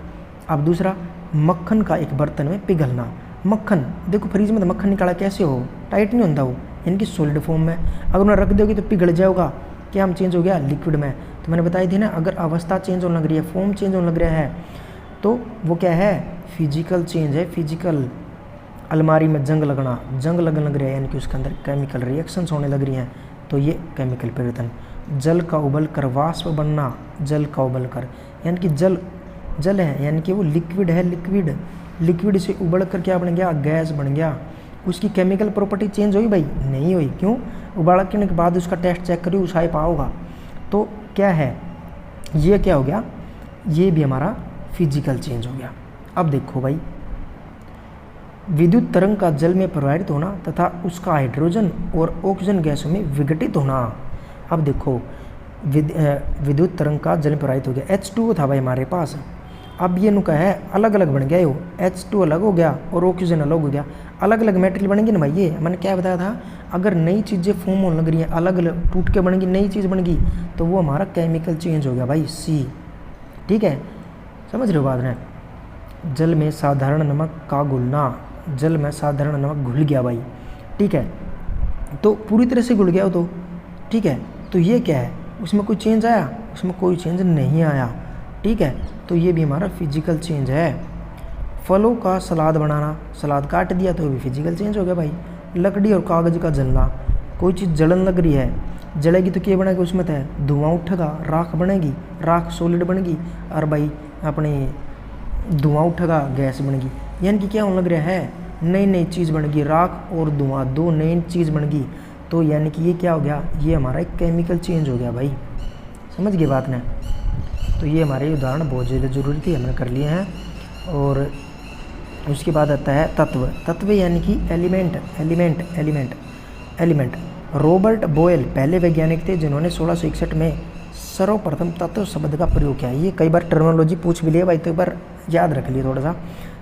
अब दूसरा, मक्खन का एक बर्तन में पिघलना। मक्खन देखो फ्रीज में तो मक्खन निकाला कैसे हो, टाइट नहीं होता वो, यानी कि सॉलिड फॉर्म में। अगर उन्हें रख दोगे तो पिघल जाएगा, क्या हम चेंज हो गया लिक्विड में। तो मैंने बताई थी ना, अगर अवस्था चेंज होने लग रही है, फॉर्म चेंज होने लग रहा है, तो वो क्या है, फिजिकल चेंज है, फिजिकल। अलमारी में जंग लगना, जंग लगने लग रहा है, यानी कि उसके अंदर केमिकल रिएक्शंस होने लग रही हैं, तो ये केमिकल परिवर्तन। जल का उबल कर वाष्प बनना, जल का उबल कर, यानी कि जल जल है, यानी कि वो लिक्विड है, लिक्विड, लिक्विड से उबल कर क्या बन गया, गैस बन गया। उसकी केमिकल प्रॉपर्टी चेंज हुई भाई, नहीं हुई। क्यों? उबालने के बाद उसका टेस्ट चेक करिए, उसाई पाओगा। तो क्या है, ये क्या हो गया, ये भी हमारा फिजिकल चेंज हो गया। अब देखो भाई, विद्युत तरंग का जल में प्रवाहित होना तथा उसका हाइड्रोजन और ऑक्सीजन गैसों में विघटित होना। अब देखो विद्युत तरंग का जल में प्रवाहित हो गया, H2O था भाई हमारे पास, अब ये नुका है अलग अलग बन गया, वो H2 अलग हो गया और ऑक्सीजन अलग हो गया, अलग अलग मेटेरियल बनेंगे ना भाई। ये मैंने क्या बताया था, अगर नई चीज़ें फॉर्म होने लग रही हैं, अलग अलग टूट के बनेगी, नई चीज़ बनेगी, तो वो हमारा केमिकल चेंज हो गया भाई, C, ठीक है। समझ रहे हो बात में? जल में साधारण नमक का घुलना, जल में साधारण नमक घुल गया भाई, ठीक है, तो पूरी तरह से घुल गया तो, ठीक है। तो ये क्या है, उसमें कोई चेंज आया? उसमें कोई चेंज नहीं आया, ठीक है। तो ये भी हमारा फिजिकल चेंज है। फलों का सलाद बनाना, सलाद काट दिया तो भी फिजिकल चेंज हो गया भाई। लकड़ी और कागज़ का जलना, कोई चीज़ जलन लग रही है, जलेगी तो क्या बनेगा, उसमें तो धुआं उठेगा, राख बनेगी, राख सॉलिड बनेगी, और भाई अपने धुआं उठेगा, गैस बनेगी, यानी कि क्या होने लग रहा है, नई नई चीज़ बनेगी, राख और धुआं दो नई चीज़ बनेगी। तो यानी कि ये क्या हो गया, ये हमारा एक केमिकल चेंज हो गया भाई, समझ गए बात ने। तो ये हमारे उदाहरण बहुत ज़्यादा ज़रूरी थी, हमने कर लिए हैं। और उसके बाद आता है तत्व, तत्व यानी कि element, element, element, element. Robert Boyle पहले वैज्ञानिक थे जिन्होंने 1661 में सर्वप्रथम तत्व शब्द का प्रयोग किया। ये कई बार टर्मिनोलॉजी पूछ भी लिया भाई, तो एक बार याद रख लिए थोड़ा सा।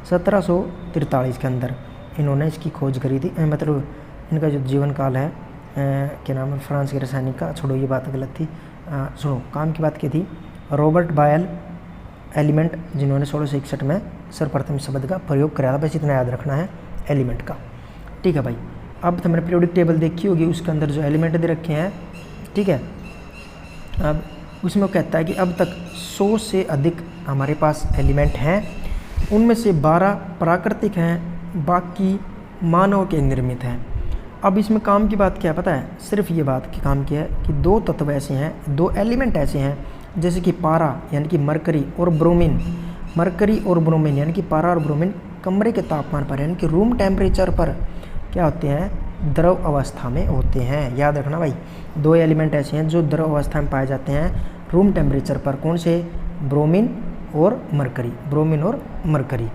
1743 के अंदर इन्होंने इसकी खोज करी थी, मतलब इनका जो जीवन काल है, क्या नाम है, फ्रांस के रासायनिक का, छोड़ो ये बात गलत थी, सुनो काम की बात की थी। रॉबर्ट बॉयल एलिमेंट, जिन्होंने 1661 में सर्वप्रथम शब्द का प्रयोग कराया था, बस इतना याद रखना है एलिमेंट का, ठीक है भाई। अब तो मैंने पीरियोडिक टेबल देखी होगी, उसके अंदर जो एलिमेंट दे रखे हैं, ठीक है। अब उसमें कहता है कि अब तक 100 से अधिक हमारे पास एलिमेंट हैं, उनमें से 12 प्राकृतिक हैं, बाकी मानव के निर्मित हैं। अब इसमें काम की बात क्या है पता है, सिर्फ ये बात की काम की है कि दो तत्व ऐसे हैं, दो एलिमेंट ऐसे हैं, जैसे कि पारा यानी कि मरकरी और ब्रोमीन, मरकरी और ब्रोमीन यानी कि पारा और ब्रोमीन कमरे के तापमान पर यानी कि रूम टेम्परेचर पर क्या होते हैं, द्रव अवस्था में होते हैं। याद रखना भाई, 2 एलिमेंट ऐसे हैं जो द्रव अवस्था में पाए जाते हैं रूम टेम्परेचर पर। कौन से? ब्रोमीन और मरकरी। ब्रोमीन और मरकरी।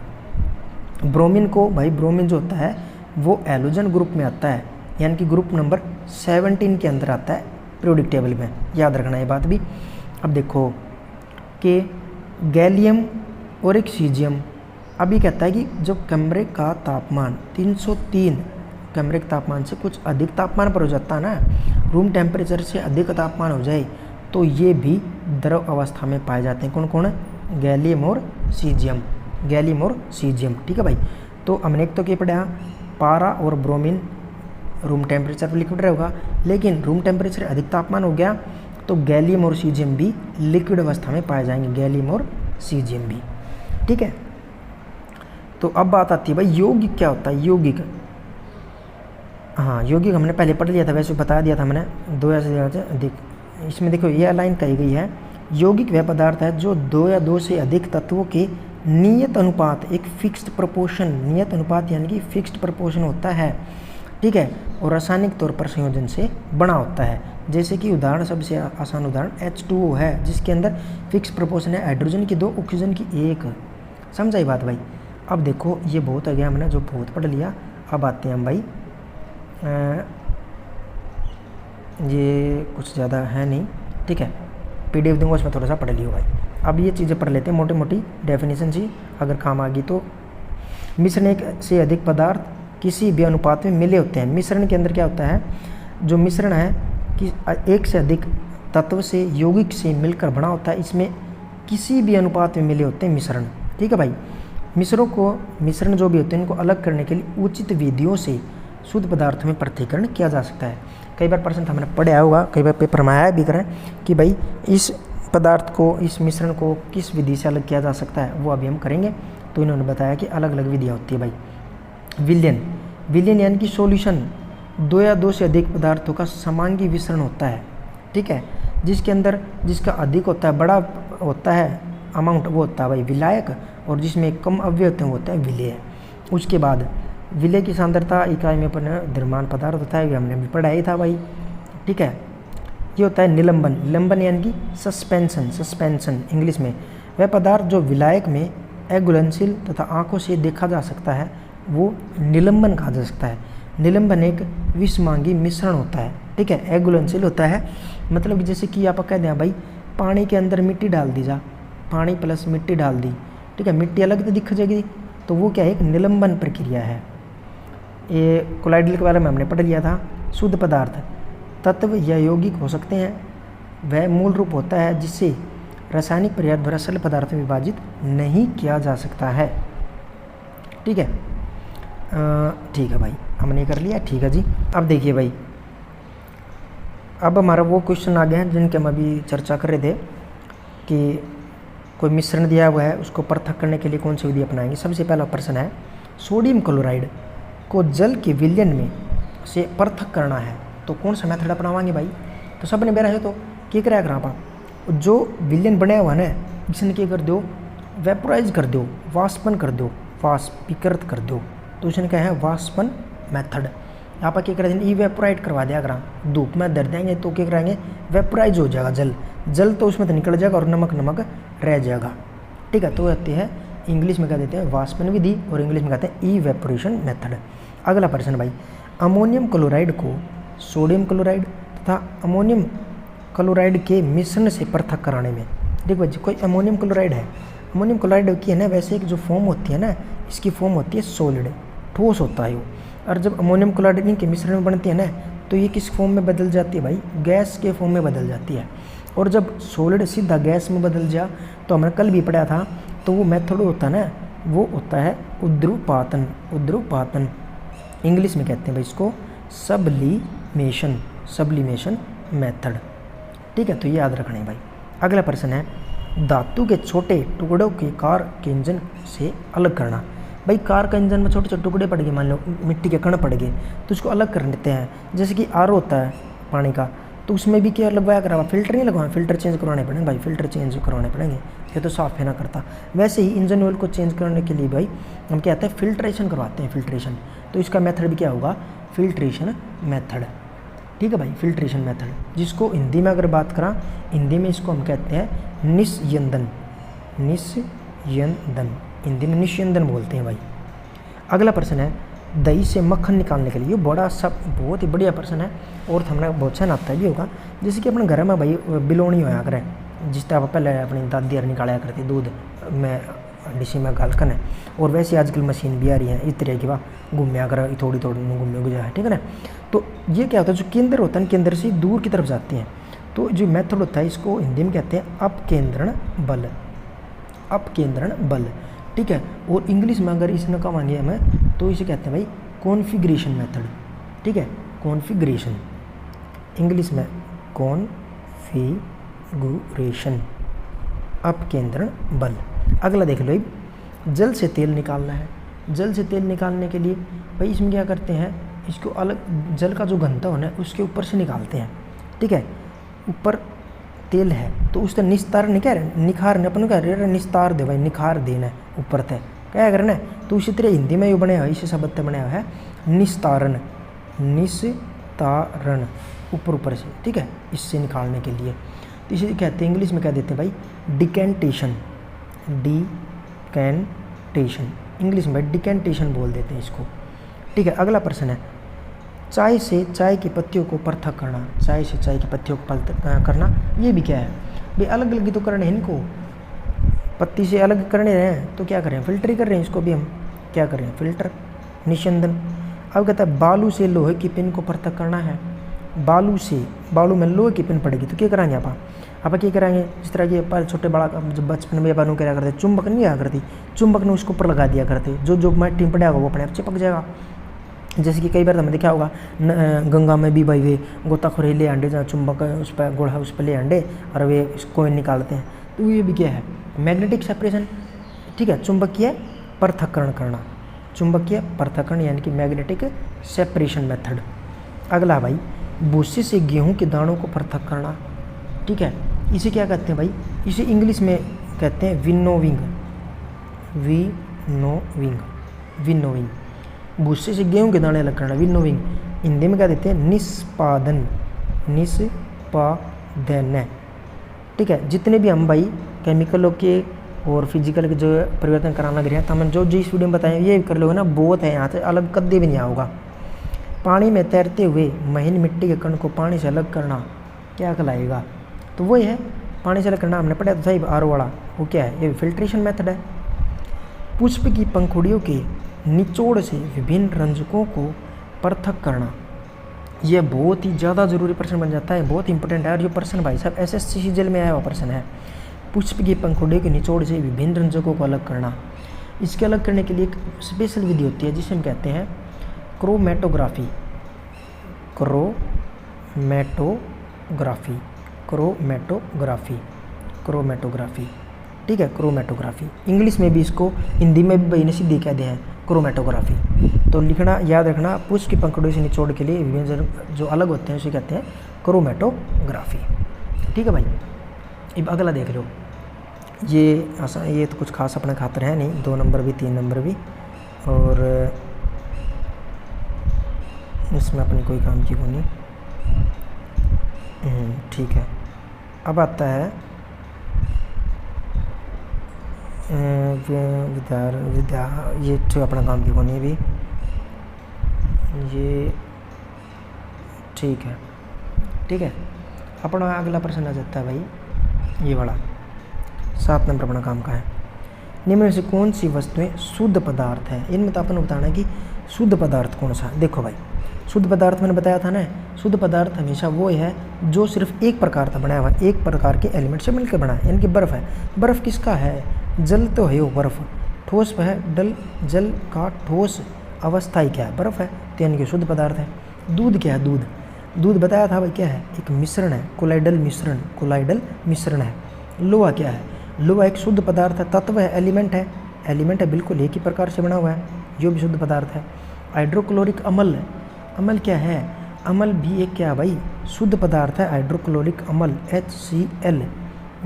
ब्रोमीन को भाई, ब्रोमीन जो होता है वो हैलोजन ग्रुप में आता है, यानी कि ग्रुप नंबर 17 के अंदर आता है पीरियोडिक टेबल में। याद रखना ये बात भी। अब देखो कि गैलियम और एक सीजियम, अभी कहता है कि जो कमरे का तापमान 303 कमरे के तापमान से कुछ अधिक तापमान पर हो जाता है ना, रूम टेम्परेचर से अधिक तापमान हो जाए, तो ये भी द्रव अवस्था में पाए जाते हैं। कौन कौन है? गैलियम और सीजियम। गैलियम और सीजियम, ठीक है भाई। तो हमने एक तो क्या पढ़ा, पारा और ब्रोमीन रूम टेम्परेचर पर लिक्विड रहेगा, लेकिन रूम टेम्परेचर अधिक तापमान हो गया तो गैलियम और सीजियम भी लिक्विड अवस्था में पाए जाएंगे। गैलियम और सीजियम भी, ठीक है। तो अब बात आती है भाई यौगिक क्या होता है? यौगिक, हाँ यौगिक हमने पहले पढ़ लिया था, वैसे बता दिया था मैंने 2 या से अधिक। इसमें देखो ये लाइन कही गई है, यौगिक वह पदार्थ है जो 2 या 2 से अधिक तत्वों के नियत अनुपात, एक फिक्स्ड प्रोपोर्शन, नियत अनुपात यानी कि फिक्स्ड प्रोपोर्शन होता है, ठीक है, और रासायनिक तौर पर संयोजन से बना होता है। जैसे कि उदाहरण, सबसे आसान उदाहरण H2O है, जिसके अंदर फिक्स प्रोपोर्शन है हाइड्रोजन की 2, ऑक्सीजन की 1। समझाई बात भाई। अब देखो ये बहुत हो गया, हमने जो बहुत पढ़ लिया। अब आते हैं हम भाई, ये कुछ ज़्यादा है नहीं, ठीक है, PDF दूंगा उसमें थोड़ा सा पढ़ लियो भाई। अब ये चीज़ें पढ़ लेते हैं मोटी मोटी डेफिनेशन सी, अगर काम आ गई तो। मिश्रण एक से अधिक पदार्थ किसी भी अनुपात में मिले होते हैं। मिश्रण के अंदर क्या होता है? जो मिश्रण है कि एक से अधिक तत्व से यौगिक से मिलकर बना होता है, इसमें किसी भी अनुपात में मिले होते हैं मिश्रण, ठीक है भाई। मिश्रण जो भी होते हैं इनको अलग करने के लिए उचित विधियों से शुद्ध पदार्थों में पृथक्करण किया जा सकता है। कई बार प्रश्न हमने पढ़ा होगा, कई बार पेपर में आया भी करें कि भाई इस पदार्थ को, इस मिश्रण को किस विधि से अलग किया जा सकता है, वो अभी हम करेंगे। तो इन्होंने बताया कि अलग अलग विधियाँ होती है भाई। विलयन यानी कि सॉल्यूशन, 2 या 2 से अधिक पदार्थों का समांगी मिश्रण होता है, ठीक है, जिसके अंदर जिसका अधिक होता है, बड़ा होता है अमाउंट, वो होता है भाई विलायक, और जिसमें कम अवयव होते हैं वो होता है विलेय। उसके बाद विलेय की सांद्रता इकाई में द्रव्यमान पदार्थ होता है, ये हमने भी पढ़ा ही था भाई, ठीक है। ये होता है निलंबन। निलंबन यानी कि सस्पेंशन इंग्लिश में। वह पदार्थ जो विलायक में अघुलनशील तथा आंखों से देखा जा सकता है वो निलंबन कहा जा सकता है। निलंबन एक विषमांगी मिश्रण होता है, ठीक है, अघुलनशील होता है। मतलब जैसे कि आप कह दें भाई पानी के अंदर मिट्टी डाल दी जा, पानी प्लस मिट्टी डाल दी, ठीक है, मिट्टी अलग तो दिख जाएगी, तो वो क्या है? एक निलंबन प्रक्रिया है। ये कोलाइडल के बारे में हमने पढ़ लिया था। शुद्ध पदार्थ तत्व या यौगिक हो सकते हैं, वह मूल रूप होता है जिससे रासायनिक प्रक्रिया द्वारा सरल पदार्थ में विभाजित नहीं किया जा सकता है, ठीक है। ठीक है भाई, हमने कर लिया, ठीक है जी। अब देखिए भाई, अब हमारा वो क्वेश्चन आ गए हैं जिनके हम अभी चर्चा कर रहे थे कि कोई मिश्रण दिया हुआ है, उसको पृथक करने के लिए कौन सी विधि अपनाएंगे। सबसे पहला प्रश्न है, सोडियम क्लोराइड को जल के विलयन में से पृथक करना है तो कौन सा मेथड अपनावाएंगे भाई। तो सबने बेरा है तो क्या करा कर आप जो विलयन बनाया हुआ है ना, इसने क्या कर दो? वेपोराइज कर दो, वाष्पन कर दो, वाष्पीकृत कर दो। तो उसने क्या है? वाष्पन मेथड। आप क्या करें? इवेपोराइट करवा दिया अगर धूप में धर देंगे तो क्या कराएंगे? वेपोराइज हो जाएगा जल तो उसमें तो निकल जाएगा और नमक रह जाएगा, ठीक है। तो कहते हैं इंग्लिश में कह देते हैं वाष्पन विधि और इंग्लिश में कहते हैं इवेपोरेशन मेथड। अगला प्रश्न भाई, अमोनियम क्लोराइड को सोडियम क्लोराइड तथा अमोनियम क्लोराइड के मिश्रण से पृथक कराने में, देखो जी कोई अमोनियम क्लोराइड है, अमोनियम क्लोराइड की है ना वैसे एक जो फॉर्म होती है ना, इसकी फॉर्म होती है सॉलिड, ठोस होता है वो। और जब अमोनियम क्लोराइड इनके मिश्रण में बनती है ना तो ये किस फॉर्म में बदल जाती है भाई? गैस के फॉर्म में बदल जाती है। और जब सॉलिड सीधा गैस में बदल जा तो हमने कल भी पढ़ा था, तो वो मेथड होता है ना, वो होता है उद्रुपातन। इंग्लिश में कहते हैं भाई इसको सब्लिमेशन मेथड, ठीक है। तो ये याद रखना है भाई। अगला प्रश्न है, धातु के छोटे टुकड़ों के कार के इंजन से अलग करना। भाई कार का इंजन में छोटे छोटे टुकड़े पड़ गए, मान लो मिट्टी के कण पड़ गए, तो उसको अलग कर लेते हैं। जैसे कि आर होता है पानी का, तो उसमें भी क्या लगवाया करा, फिल्टर नहीं लगवाया, फिल्टर चेंज करवाने पड़ेंगे भाई, फिल्टर चेंज करवाने पड़ेगे, ये तो साफ है ना करता। वैसे ही इंजन ऑयल को चेंज करने के लिए भाई हम क्या कहते हैं, फिल्ट्रेशन करवाते हैं, फिल्ट्रेशन। तो इसका मेथड भी क्या होगा, फिल्ट्रेशन मेथड। ठीक है भाई, फिल्ट्रेशन मेथड, जिसको हिंदी में अगर बात करा, हिंदी में इसको हम कहते हैं निस्यंदन, निस्यंदन, हिंदी में निस्यंदन बोलते हैं भाई। अगला प्रश्न है, दही से मक्खन निकालने के लिए, ये बड़ा सब बहुत ही बढ़िया प्रश्न है और हमने बहुत सा आता भी होगा। जैसे कि अपने घर में भाई बिलोनी होया करे, जिस तरह पहले अपनी दादी यार निकाला करती दूध में डिशी में गालकन है, और वैसे आजकल मशीन भी आ रही है इस तरह की, वाह घूमया कर थोड़ी थोड़ी घूमने गुजा है, ठीक है ना। तो ये क्या होता है, जो केंद्र होता है केंद्र से दूर की तरफ जाती हैं, तो जो मेथड होता है इसको हिंदी में कहते हैं अपकेंद्रण बल, अपकेंद्रण बल। ठीक है, और इंग्लिश में अगर इसने कहा मानिए हमें तो इसे कहते हैं भाई कॉन्फ़िगरेशन मेथड। ठीक है, कॉन्फ़िगरेशन, इंग्लिश में कॉन्फ़िगरेशन, अपकेंद्रण बल। अगला देख लो, जल से तेल निकालना है। जल से तेल निकालने के लिए भाई इसमें क्या करते हैं, इसको अलग, जल का जो घनत्व है उसके ऊपर से निकालते हैं। ठीक है, ऊपर तेल है तो उसका निस्तार नहीं कह रहे, निखार अपन कह रहे निस्तार दे भाई, निखार देना है ऊपर तक क्या करना है। तो उसी तरह हिंदी में ये बनाया हुआ, इसी शब्द से बनाया हुआ है निस्तारण, निस्तारण, ऊपर से। ठीक है, इससे निकालने के लिए तो इसे कहते हैं, इंग्लिश में क्या देते हैं भाई, डिकेंटेशन, डिकेंटेशन, इंग्लिश में डिकेंटेशन बोल देते हैं इसको। ठीक है, अगला प्रश्न है, चाय से चाय की पत्तियों को पृथक करना। चाय से चाय की पत्तियों को पृथक करना, ये भी क्या है भाई, अलग अलग ही तो करने हैं इनको, पत्ती से अलग करने रहे हैं तो क्या करें, फिल्टर ही कर रहे हैं इसको भी हम, क्या करें, फिल्टर, निस्यंदन। अब कहता है बालू से लोहे की पिन को पृथक करना है। बालू से, बालू में लोहे की पिन पड़ेगी तो क्या कराएंगे आप क्या कराएंगे, जिस तरह के पर छोटे बड़ा जब बचपन में अपन क्या करते, चुंबक नहीं आया करती, चुंबक ने उसको ऊपर लगा दिया करते, जो मट्टी में पड़ेगा वो अपने आप चिपक जाएगा। जैसे कि कई बार हमने देखा होगा गंगा में भी भाई वे गोताखोरी ले अंडे, जहाँ चुंबक उस पर गोड़ा उस पर ले अंडे और वे कोइन निकालते हैं, तो ये भी क्या है, मैग्नेटिक सेपरेशन। ठीक है, चुंबकीय पृथक्करण करना, चुंबकीय पृथक्करण यानी कि मैग्नेटिक सेपरेशन मेथड। अगला भाई, भूसे से गेहूं के दानों को पृथक करना। ठीक है, इसे क्या कहते हैं भाई, इसे इंग्लिश में कहते हैं विनोविंग, विनोविंग, विनोविंग। भूसे से गेहूं के दाने अलग करना, विनोविंग। हिंदी में क्या देते हैं, निष्पादन, निष्पादन। ठीक है, जितने भी हम भाई केमिकलों के और फिजिकल के जो परिवर्तन कराना लग रहे हैं, तो हम जो इस वीडियो में बताएं ये कर लोगे ना, बहुत है, यहाँ से अलग कद्दे भी नहीं आओगा। पानी में तैरते हुए महीन मिट्टी के कण को पानी से अलग करना क्या कहलाएगा, तो वही है पानी से अलग करना, हमने पढ़ा था साहिब आरो वाला, वो क्या है, ये फिल्ट्रेशन मेथड है। पुष्प की पंखुड़ियों के निचोड़ से विभिन्न रंजकों को पृथक करना, यह बहुत ही ज़्यादा जरूरी प्रश्न बन जाता है, बहुत इंपॉर्टेंट है। और ये प्रश्न भाई साहब SSC सीजल में आया हुआ प्रश्न है, पुष्प की पंखुड़ियों के निचोड़ से विभिन्न रंजकों को अलग करना। इसके अलग करने के लिए एक स्पेशल विधि होती है जिसे हम कहते हैं क्रोमेटोग्राफी, क्रोमेटोग्राफी, क्रोमेटोग्राफी, क्रोमेटोग्राफी। ठीक है, क्रोमेटोग्राफी, इंग्लिश में भी इसको, हिंदी में भी भाई ने सीधे कह दिया है क्रोमेटोग्राफी। तो लिखना याद रखना, पुष्प की पंखुड़ियों से निचोड़ के लिए विभिन्न जो अलग होते हैं उसे कहते हैं क्रोमेटोग्राफी। ठीक है भाई, अब अगला देख लो, ये तो कुछ खास अपने खातर है नहीं, 2 नंबर भी 3 नंबर भी, और इसमें अपनी कोई काम की होनी। ठीक है, अब आता है विद्या, ये तो अपना काम की होनी भी, ये ठीक है। ठीक है, अपना अगला प्रश्न आ जाता है भाई, ये वाला 7 नंबर अपना काम का है, निम्न में से कौन सी वस्तुएं शुद्ध पदार्थ है। इनमें तो अपन बताना कि शुद्ध पदार्थ कौन सा है। देखो भाई, शुद्ध पदार्थ मैंने बताया था ना, शुद्ध पदार्थ हमेशा वो है जो सिर्फ एक प्रकार का बनाया हुआ है, एक प्रकार के एलिमेंट से मिलकर बना है, यानी कि बर्फ़ है। बर्फ़ किसका है, जल तो है वो बर्फ़, ठोस है डल, जल का ठोस अवस्था ही क्या है, बर्फ़ है, तो यानी कि शुद्ध पदार्थ है। दूध क्या है, दूध, दूध बताया था भाई क्या है, एक मिश्रण है, कोलाइडल मिश्रण, कोलाइडल मिश्रण है। लोहा क्या है, लोहा एक शुद्ध पदार्थ है, तत्व है, एलिमेंट है, एलिमेंट है, बिल्कुल एक ही प्रकार से बना हुआ है, जो भी शुद्ध पदार्थ है। हाइड्रोक्लोरिक अम्ल, अम्ल क्या है, अम्ल भी एक क्या है भाई, शुद्ध पदार्थ है, हाइड्रोक्लोरिक अम्ल HCl,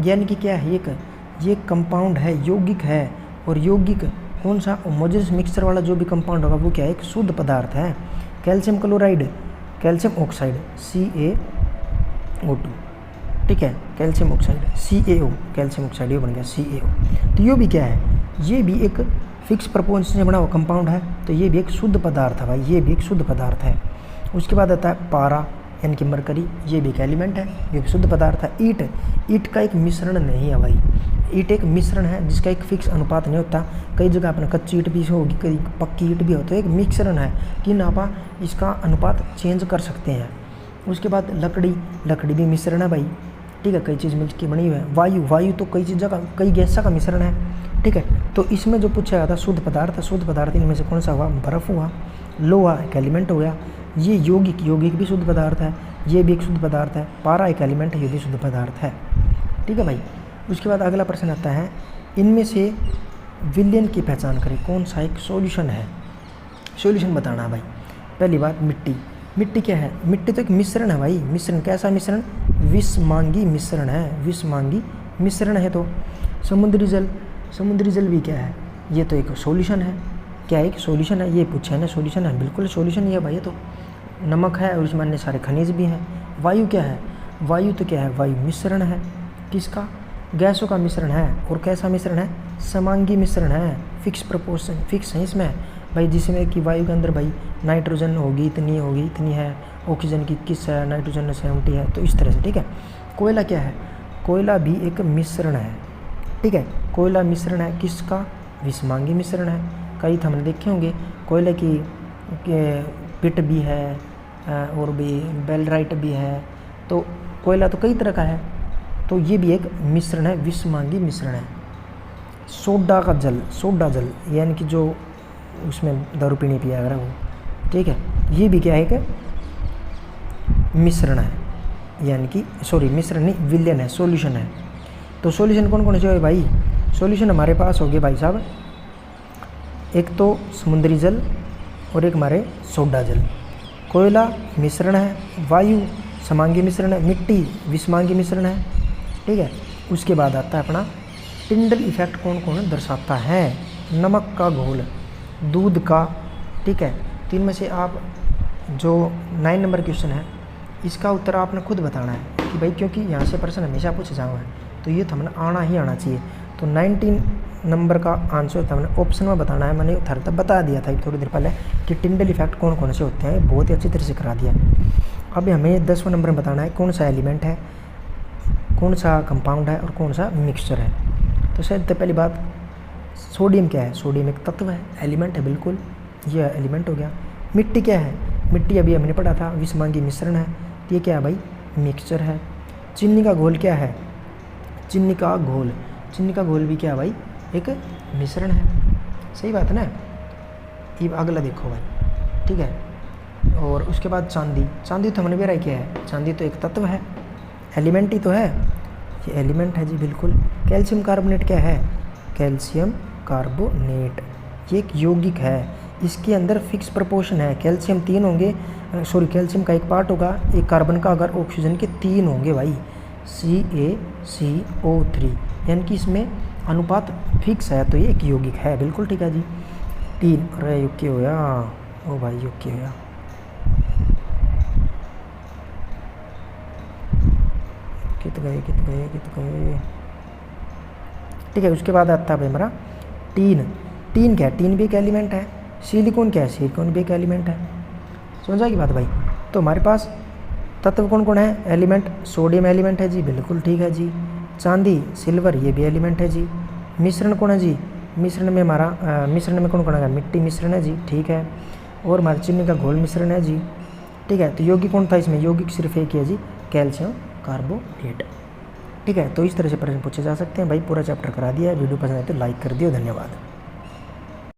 यानी कि क्या है, ये कंपाउंड है, यौगिक है। और यौगिक कौन सा, होमोजेनस मिक्सचर वाला जो भी कंपाउंड होगा वो क्या है, एक शुद्ध पदार्थ है। Calcium chloride, calcium oxide CaO2, ठीक है, calcium oxide CaO, calcium oxide ये बन गया CaO। तो ये भी क्या है, ये भी एक फिक्स प्रपोर्शन से बना हुआ कंपाउंड है, तो ये भी एक शुद्ध पदार्थ है भाई, ये भी एक शुद्ध पदार्थ है। उसके बाद आता है पारा यानी कि मरकरी, ये भी एक एलिमेंट है, ये भी शुद्ध पदार्थ है। ईट का एक मिश्रण नहीं है भाई, ईट एक मिश्रण है जिसका एक फिक्स अनुपात नहीं होता। कई जगह अपना कच्ची ईट भी होगी, कई पक्की ईट भी हो, तो एक मिश्रण है कि ना आप इसका अनुपात चेंज कर सकते हैं। उसके बाद लकड़ी भी मिश्रण है भाई, ठीक है, कई चीज़ मिल के बनी हुई है। वायु तो कई चीज़ों का, कई गैसों का मिश्रण है, ठीक है। तो इसमें जो पूछा गया था शुद्ध पदार्थ इनमें से कौन सा हुआ, बर्फ हुआ, लोहा एक एलिमेंट हो गया। ये यौगिक भी शुद्ध पदार्थ है, ये भी एक शुद्ध पदार्थ है। पारा एक एलिमेंट है, ये भी शुद्ध पदार्थ है, ठीक है भाई। उसके बाद अगला प्रश्न आता है, इनमें से विलयन की पहचान करें, कौन सा एक सॉल्यूशन है, सॉल्यूशन बताना है भाई। पहली बात मिट्टी क्या है, मिट्टी तो एक मिश्रण है भाई, मिश्रण कैसा मिश्रण, विषमांगी मिश्रण है, विषमांगी मिश्रण है। तो समुद्री जल भी क्या है, ये तो एक सॉल्यूशन है, क्या एक सॉल्यूशन है, ये पूछा है ना, सॉल्यूशन है, बिल्कुल सॉल्यूशन ही है भाई। ये तो नमक है और उसमें अन्य सारे खनिज भी हैं। वायु क्या है, वायु तो क्या है, वायु मिश्रण है, किसका, गैसों का मिश्रण है। और कैसा मिश्रण है, समांगी मिश्रण है, फिक्स प्रोपोर्शन, फिक्स है इसमें भाई, जिसमें कि वायु के अंदर भाई नाइट्रोजन होगी इतनी है, ऑक्सीजन की किस है, नाइट्रोजन में 70 है, तो इस तरह से, ठीक है। कोयला क्या है, कोयला भी एक मिश्रण है, ठीक है, कोयला मिश्रण है, किसका, विषमांगी मिश्रण है। कई तो हमने देखे होंगे, कोयले की पिट भी है और भी बेलराइट भी है, तो कोयला तो कई तरह का है, तो ये भी एक मिश्रण है, विषमांगी मिश्रण है। सोडा जल यानी कि जो उसमें दारू पीने पिया अगर वो, ठीक है, ये भी क्या है कि मिश्रण है, यानी कि मिश्रण नहीं, विलयन है, सॉल्यूशन है। तो सॉल्यूशन कौन से हो भाई, सॉल्यूशन हमारे पास हो गए भाई साहब, एक तो समुद्री जल और एक हमारे सोडा जल। कोयला मिश्रण है, वायु समांगी मिश्रण है, मिट्टी विषमांगी मिश्रण है, ठीक है। उसके बाद आता है अपना टिंडल इफेक्ट, कौन दर्शाता है, नमक का घोल, दूध का, ठीक है। तो इनमें से आप जो 9 नंबर क्वेश्चन है इसका उत्तर आपने खुद बताना है कि भाई, क्योंकि यहाँ से प्रश्न हमेशा पूछे जाओ है, तो ये तो हमें आना चाहिए। तो 19 नंबर का आंसर तो हमने ऑप्शन में बताना है, मैंने थोड़ा तक बता दिया था थोड़ी देर पहले कि टिंडल इफेक्ट कौन से होते हैं, बहुत ही अच्छी तरह से करा दिया। अब हमें 10वें नंबर में बताना है कौन सा एलिमेंट है, कौन सा कंपाउंड है और कौन सा मिक्सचर है। तो शायद तो पहली बात, सोडियम क्या है, सोडियम एक तत्व है, एलिमेंट है, बिल्कुल ये एलिमेंट हो गया। मिट्टी क्या है, मिट्टी अभी हमने पढ़ा था, विषमांगी मिश्रण है, ये क्या है भाई, मिक्सचर है। चीनी का घोल क्या है, चीनी का घोल भी क्या है भाई, एक मिश्रण है, सही बात है ना। ये अगला देखो भाई, ठीक है। और उसके बाद चांदी तो हमने भी राय किया है, चांदी तो एक तत्व है, एलिमेंट ही तो है, ये एलिमेंट है जी, बिल्कुल। कैल्शियम कार्बोनेट क्या है, कैल्शियम कार्बोनेट ये एक यौगिक है, इसके अंदर फिक्स प्रोपोर्शन है, कैल्शियम 3 होंगे, कैल्शियम का एक पार्ट होगा, एक कार्बन का, अगर ऑक्सीजन के 3 होंगे भाई, CaCO3, यानी कि इसमें अनुपात फिक्स है, तो ये एक यौगिक है, बिल्कुल ठीक है जी। 3 अरे युक्ति हो गया, ओ भाई युक्ति हो गया, कित गए, ठीक है। उसके बाद आता है भाई हमारा टीन क्या है, टीन भी एक एलिमेंट है। सिलिकॉन क्या है, सिलिकॉन भी एक एलिमेंट है, समझा की बात भाई। तो हमारे पास तत्व कौन है, एलिमेंट, सोडियम एलिमेंट है जी, बिल्कुल ठीक है जी। चांदी सिल्वर ये भी एलिमेंट है जी। मिश्रण कौन है जी, मिश्रण में हमारा मिश्रण में कौन है, मिट्टी मिश्रण है जी, ठीक है। और हमारे चीनी का घोल मिश्रण है जी, ठीक है। तो यौगिक कौन था इसमें, यौगिक सिर्फ एक है जी, कैल्शियम कार्बोनेट, ठीक है। तो इस तरह से प्रश्न पूछे जा सकते हैं भाई। पूरा चैप्टर करा दिया है, वीडियो पसंद आए तो लाइक कर दियो, धन्यवाद।